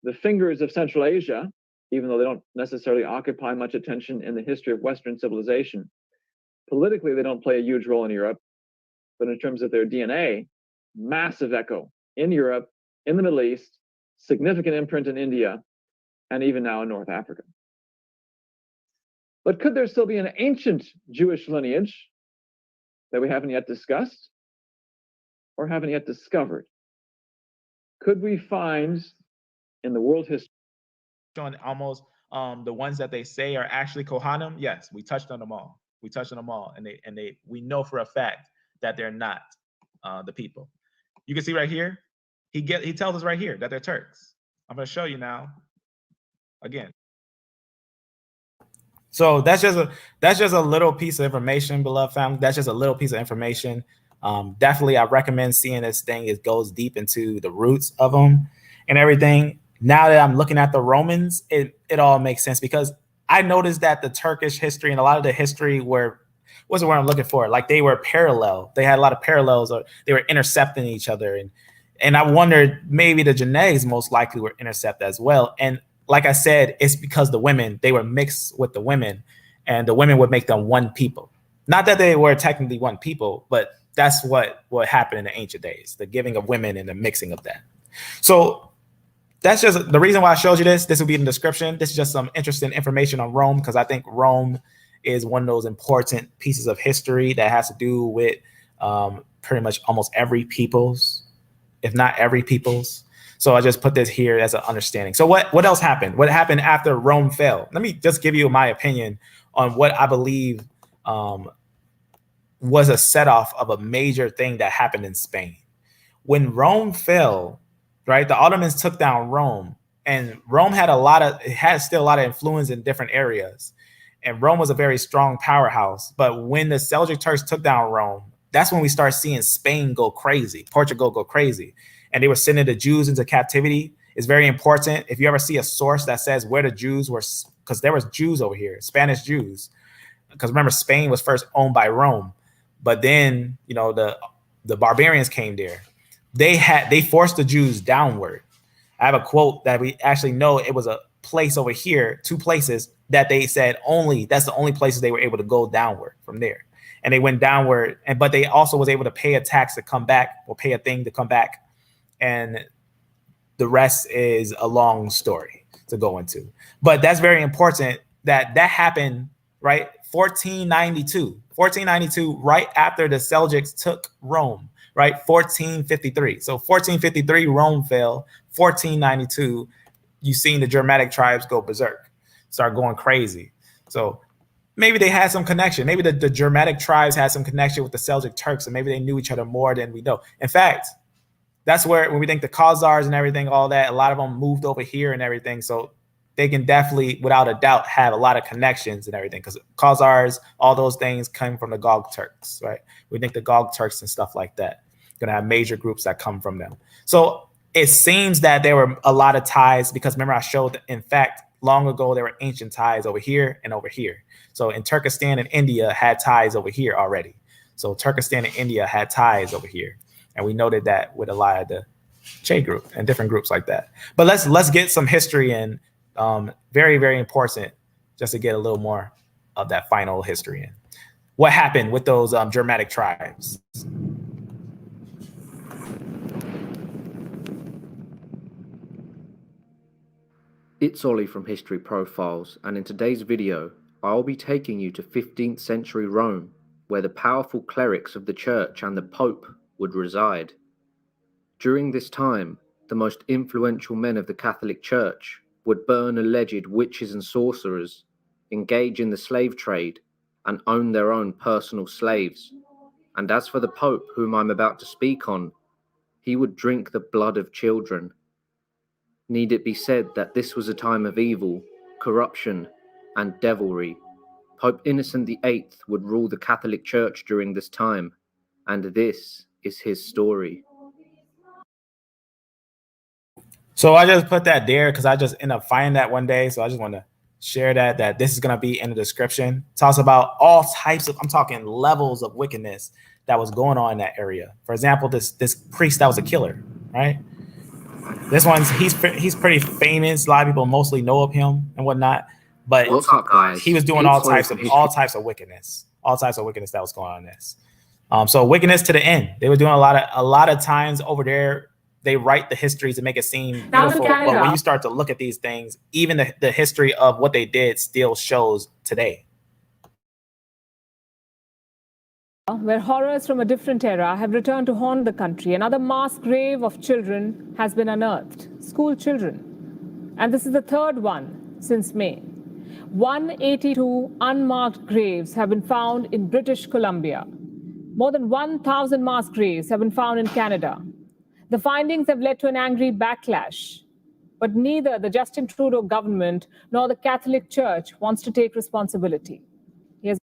The fingers of Central Asia, even though they don't necessarily occupy much attention in the history of Western civilization, politically they don't play a huge role in Europe, but in terms of their DNA, massive echo in Europe, in the Middle East, significant imprint in India, and even now in North Africa. But could there still be an ancient Jewish lineage that we haven't yet discussed or haven't yet discovered? Could we find in the world history showing almost the ones that they say are actually Kohanim? Yes, we touched on them all. We touched on them all, and we know for a fact that they're not the people. You can see right here, He tells us right here that they're Turks. I'm going to show you now again. So that's just a little piece of information, beloved family. That's just a little piece of information. Definitely, I recommend seeing this thing. It goes deep into the roots of them and everything. Now that I'm looking at the Romans, it all makes sense, because I noticed that the Turkish history and a lot of the history wasn't what I'm looking for. Like, they were parallel. They had a lot of parallels, or they were intercepting each other. And I wondered, maybe the genetics most likely were intercepted as well. And like I said, it's because the women, they were mixed with the women, and the women would make them one people. Not that they were technically one people, but that's what happened in the ancient days, the giving of women and the mixing of that. So that's just the reason why I showed you this. This will be in the description. This is just some interesting information on Rome, because I think Rome is one of those important pieces of history that has to do with pretty much almost every people's, if not every people's. So I just put this here as an understanding. So what else happened? What happened after Rome fell? Let me just give you my opinion on what I believe was a set-off of a major thing that happened in Spain. When Rome fell, right, the Ottomans took down Rome, and Rome had still a lot of influence in different areas. And Rome was a very strong powerhouse. But when the Seljuk Turks took down Rome, that's when we start seeing Spain go crazy, Portugal go crazy. And they were sending the Jews into captivity. It's very important. If you ever see a source that says where the Jews were, because there was Jews over here, Spanish Jews. Because remember, Spain was first owned by Rome. But then, the barbarians came there. They forced the Jews downward. I have a quote that we actually know it was a place over here, 2 places that they said that's the only places they were able to go downward from there. And they went downward, but they also was able to pay a tax to come back, or pay a thing to come back. And the rest is a long story to go into. But that's very important that happened, right? 1492, right after the Seljuks took Rome, right? 1453. So 1453, Rome fell. 1492, you seen the Germanic tribes go berserk, start going crazy. So maybe they had some connection. Maybe the Germanic tribes had some connection with the Seljuk Turks, and maybe they knew each other more than we know. In fact, that's where, when we think the Khazars and everything, all that, a lot of them moved over here and everything. So they can definitely, without a doubt, have a lot of connections and everything, because Khazars, all those things come from the Gaul Turks, right? We think the Gaul Turks and stuff like that, going to have major groups that come from them. So it seems that there were a lot of ties, because remember I showed that, in fact, long ago, there were ancient ties over here and over here. So in Turkestan and India had ties over here already. So Turkestan and India had ties over here. And we noted that with a lot of the Che group and different groups like that. But let's get some history in. Very, very important, just to get a little more of that final history in. What happened with those Germanic tribes? It's Ollie from History Profiles, and in today's video, I'll be taking you to 15th century Rome, where the powerful clerics of the church and the Pope would reside. During this time, the most influential men of the Catholic Church would burn alleged witches and sorcerers, engage in the slave trade, and own their own personal slaves. And as for the Pope, whom I'm about to speak on, he would drink the blood of children. Need it be said that this was a time of evil, corruption, and devilry. Pope Innocent VIII would rule the Catholic Church during this time, and this is his story. So I just put that there because I just ended up finding that one day. So I just want to share that this is going to be in the description. It talks about all types of, I'm talking levels of wickedness that was going on in that area. For example, this priest that was a killer, right? This one's, he's pretty famous. A lot of people mostly know of him and whatnot. But what's up, guys? He was doing all types of wickedness that was going on in this. So wickedness to the end. They were doing a lot of times over there. They write the history to make it seem beautiful, but when you start to look at these things, even the history of what they did still shows today. Where horrors from a different era have returned to haunt the country, another mass grave of children has been unearthed, school children. And this is the third one since May. 182 unmarked graves have been found in British Columbia. More than 1,000 mass graves have been found in Canada. The findings have led to an angry backlash, but neither the Justin Trudeau government nor the Catholic Church wants to take responsibility. Here's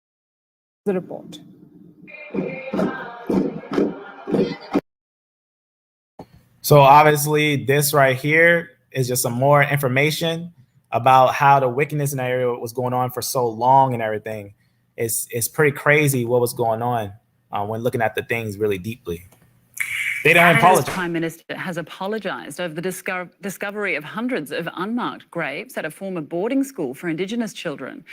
the report. So obviously this right here is just some more information about how the wickedness in that area was going on for so long and everything. It's pretty crazy what was going on when looking at the things really deeply. They don't apologize. The Prime Minister has apologised over the discovery of hundreds of unmarked graves at a former boarding school for Indigenous children.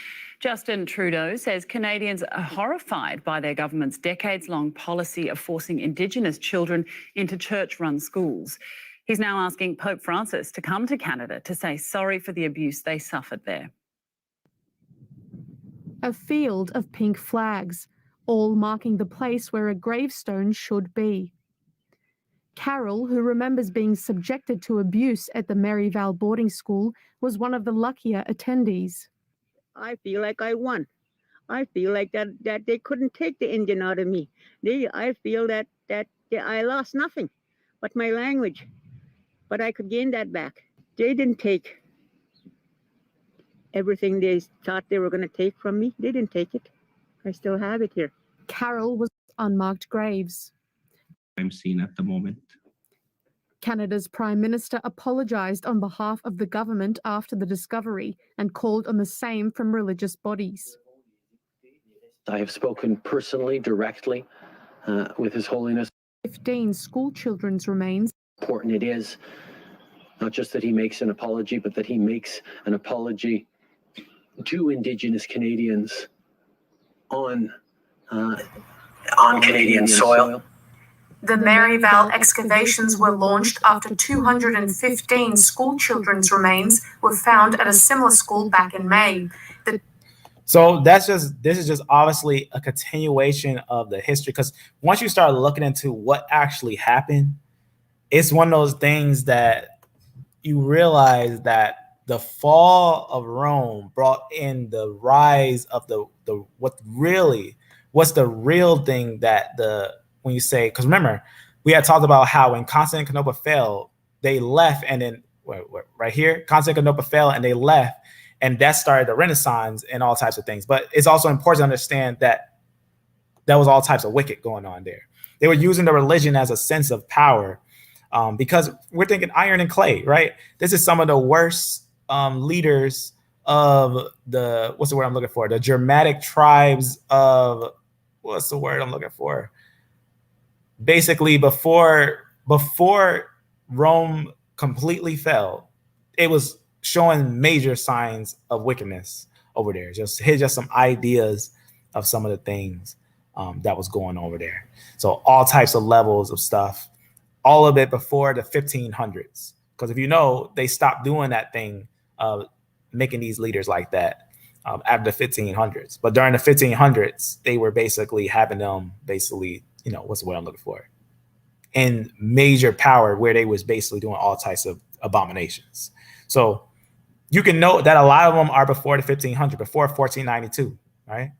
Justin Trudeau says Canadians are horrified by their government's decades-long policy of forcing Indigenous children into church-run schools. He's now asking Pope Francis to come to Canada to say sorry for the abuse they suffered there. A field of pink flags, all marking the place where a gravestone should be. Carol, who remembers being subjected to abuse at the Maryvale boarding school, was one of the luckier attendees. I feel like I won. I feel like that they couldn't take the Indian out of me. I feel that I lost nothing but my language, but I could gain that back. They didn't take everything they thought they were going to take from me. They didn't take it. I still have it here. Carol was unmarked graves. I'm seeing at the moment. Canada's Prime Minister apologised on behalf of the government after the discovery and called on the same from religious bodies. I have spoken personally, directly, with His Holiness. 15 school children's remains. Important it is, not just that he makes an apology, but that he makes an apology to Indigenous Canadians on Canadian soil. The Maryvale excavations were launched after 215 school children's remains were found at a similar school back in May. So this is just obviously a continuation of the history, because once you start looking into what actually happened, it's one of those things that you realize that the fall of Rome brought in the rise of what's the real thing that when you say, because remember, we had talked about how when Constantinople fell, they left, and then right here, Constantinople fell and they left, and that started the Renaissance and all types of things. But it's also important to understand that there was all types of wicked going on there. They were using the religion as a sense of power, because we're thinking iron and clay, right? This is some of the worst leaders of what's the word I'm looking for? The Germanic tribes of, what's the word I'm looking for? Basically, before Rome completely fell, it was showing major signs of wickedness over there. Just some ideas of some of the things that was going over there. So all types of levels of stuff, all of it before the 1500s. Because if you know, they stopped doing that thing of making these leaders like that after the 1500s. But during the 1500s, they were basically having them what's the word I'm looking for? In major power, where they was basically doing all types of abominations. So you can note that a lot of them are before the 1500, before 1492, right?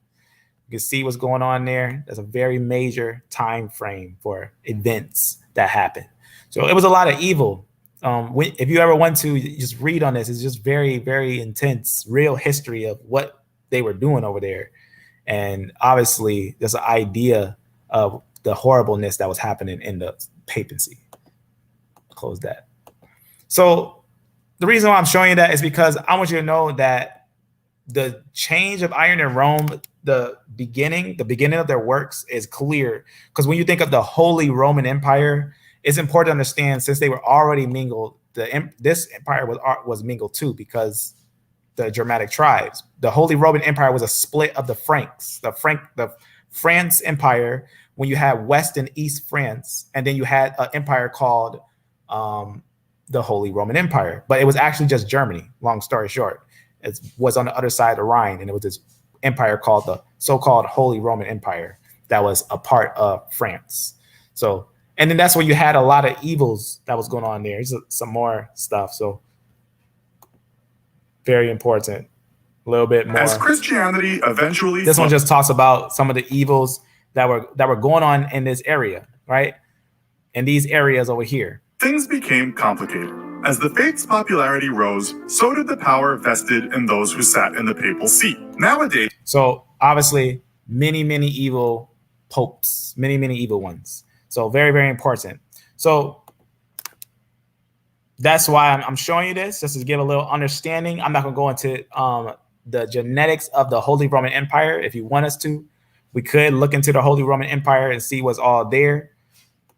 You can see what's going on there. There's a very major time frame for events that happen. So it was a lot of evil. If you ever want to just read on this, it's just very, very intense, real history of what they were doing over there. And obviously, there's an idea of the horribleness that was happening in the papacy. Close that. So the reason why I'm showing you that is because I want you to know that the change of iron in Rome, the beginning of their works is clear. Because when you think of the Holy Roman Empire, it's important to understand, since they were already mingled, this empire was mingled too, because the Germanic tribes. The Holy Roman Empire was a split of the Franks. The France Empire, when you had West and East France, and then you had an empire called the Holy Roman Empire, but it was actually just Germany. Long story short, it was on the other side of the Rhine, and it was this empire called the so-called Holy Roman Empire that was a part of France. So, and then that's where you had a lot of evils that was going on there. There's some more stuff. So very important. A little bit more. As Christianity eventually, this one just talks about some of the evils that were going on in this area, right? In these areas over here. things became complicated. As the faith's popularity rose, so did the power vested in those who sat in the papal seat. Nowadays, so obviously, many evil popes, many evil ones. So very important. So that's why I'm showing you this, just to give a little understanding. I'm not going to go into the genetics of the Holy Roman Empire. If you want us to, we could look into the Holy Roman Empire and see what's all there.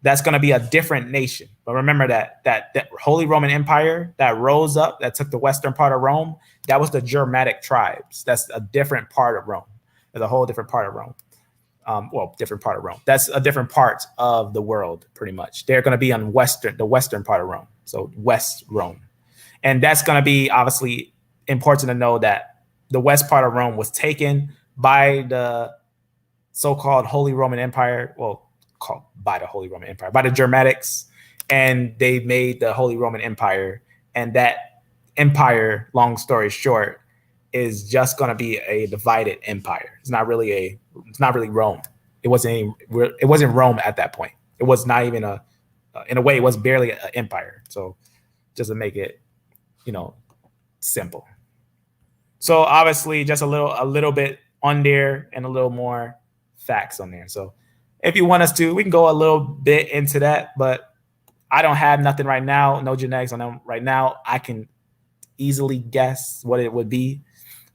That's going to be a different nation. But remember that Holy Roman Empire that rose up, that took the western part of Rome, that was the Germanic tribes. That's a different part of Rome. There's a whole different part of Rome. Different part of Rome. That's a different part of the world, pretty much. They're going to be on the western part of Rome, so West Rome. And that's going to be obviously important to know that the west part of Rome was taken by the so-called Holy Roman Empire, called by the Holy Roman Empire, by the Germanics, and they made the Holy Roman Empire. And that empire, long story short, is just going to be a divided empire. It's not really Rome. It wasn't Rome at that point. It was not even in a way, it was barely an empire. So just to make it, simple. So obviously just a little bit on there and a little more facts on there. So if you want us to, we can go a little bit into that, but I don't have nothing right now, no genetics on them right now. I can easily guess what it would be,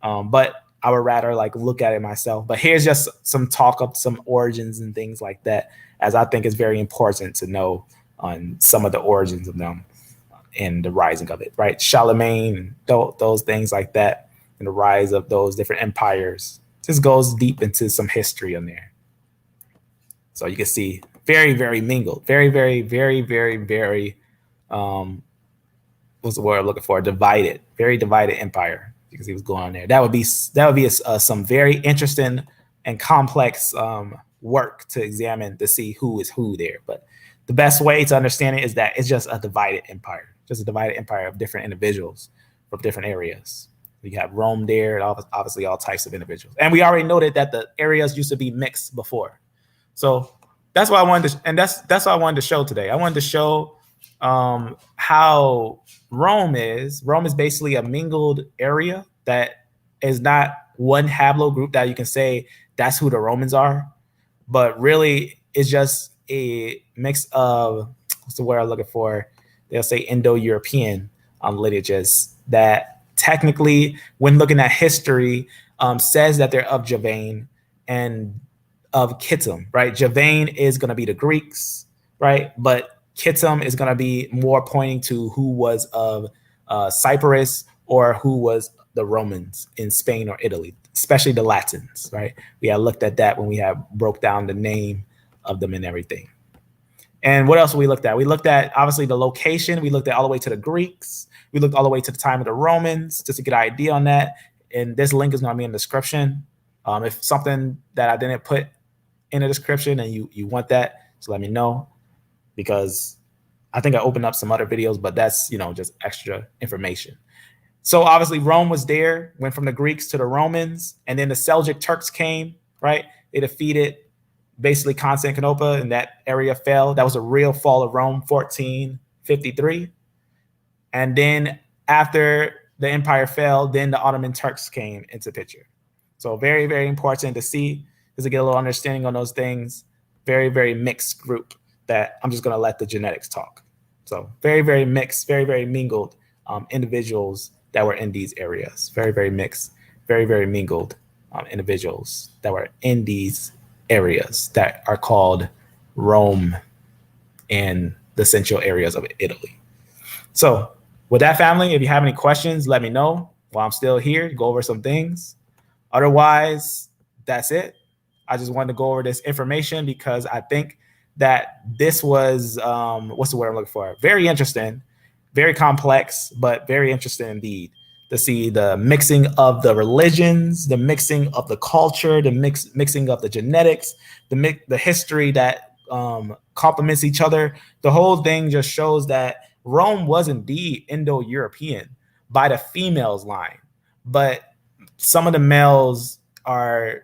but I would rather look at it myself. But here's just some talk of some origins and things like that, as I think it's very important to know on some of the origins of them and the rising of it, right? Charlemagne, those things like that, and the rise of those different empires. Just goes deep into some history on there. So you can see very mingled, very, what's the word I'm looking for? Divided, very divided empire. You can see what's going on there. That would be some very interesting and complex work to examine to see who is who there. But the best way to understand it is that it's just a divided empire, just a divided empire of different individuals from different areas. You have Rome there, obviously all types of individuals. And we already noted that the areas used to be mixed before. So that's what I wanted to, and that's what I wanted to show today. I wanted to show how Rome is basically a mingled area that is not one haplogroup that you can say that's who the Romans are, but really it's just a mix of, what's the word I'm looking for? They'll say Indo-European lineages that technically, when looking at history, says that they're of Javan and of Kittim, right? Javan is going to be the Greeks, right? But Kittim is going to be more pointing to who was of Cyprus or who was the Romans in Spain or Italy, especially the Latins, right? We had looked at that when we had broke down the name of them and everything. And what else we looked at? We looked at, obviously, the location. We looked at all the way to the Greeks. We looked all the way to the time of the Romans, just to get an idea on that. And this link is going to be in the description. If something that I didn't put in the description and you want that, just let me know, because I think I opened up some other videos, but that's, just extra information. So obviously Rome was there, went from the Greeks to the Romans, and then the Seljuk Turks came, right? They defeated basically Constantinople, and that area fell. That was a real fall of Rome, 1453. And then after the empire fell, then the Ottoman Turks came into picture. So very, very important to see, just to get a little understanding on those things. Very, very mixed group that I'm just going to let the genetics talk. So very, very mixed, very, very mingled individuals that were in these areas. Very, very mixed, very, very mingled individuals that were in these areas that are called Rome and the central areas of Italy. So with that, family, if you have any questions, let me know while I'm still here, go over some things. Otherwise, that's it. I just wanted to go over this information because I think that this was, what's the word I'm looking for? Very interesting, very complex, but very interesting indeed to see the mixing of the religions, the mixing of the culture, the mixing of the genetics, the history that complements each other. The whole thing just shows that Rome was indeed Indo-European by the females line, but some of the males are,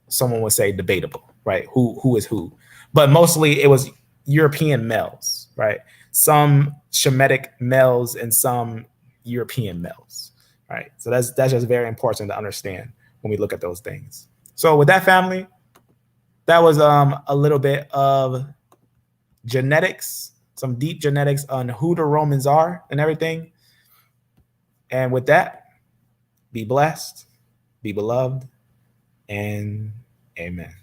someone would say, debatable, right? Who is who? But mostly it was European males, right? some Shemitic males and some European males, right? So that's just very important to understand when we look at those things. So with that, family, that was a little bit of genetics, some deep genetics on who the Romans are and everything. And with that, be blessed, be beloved, and amen.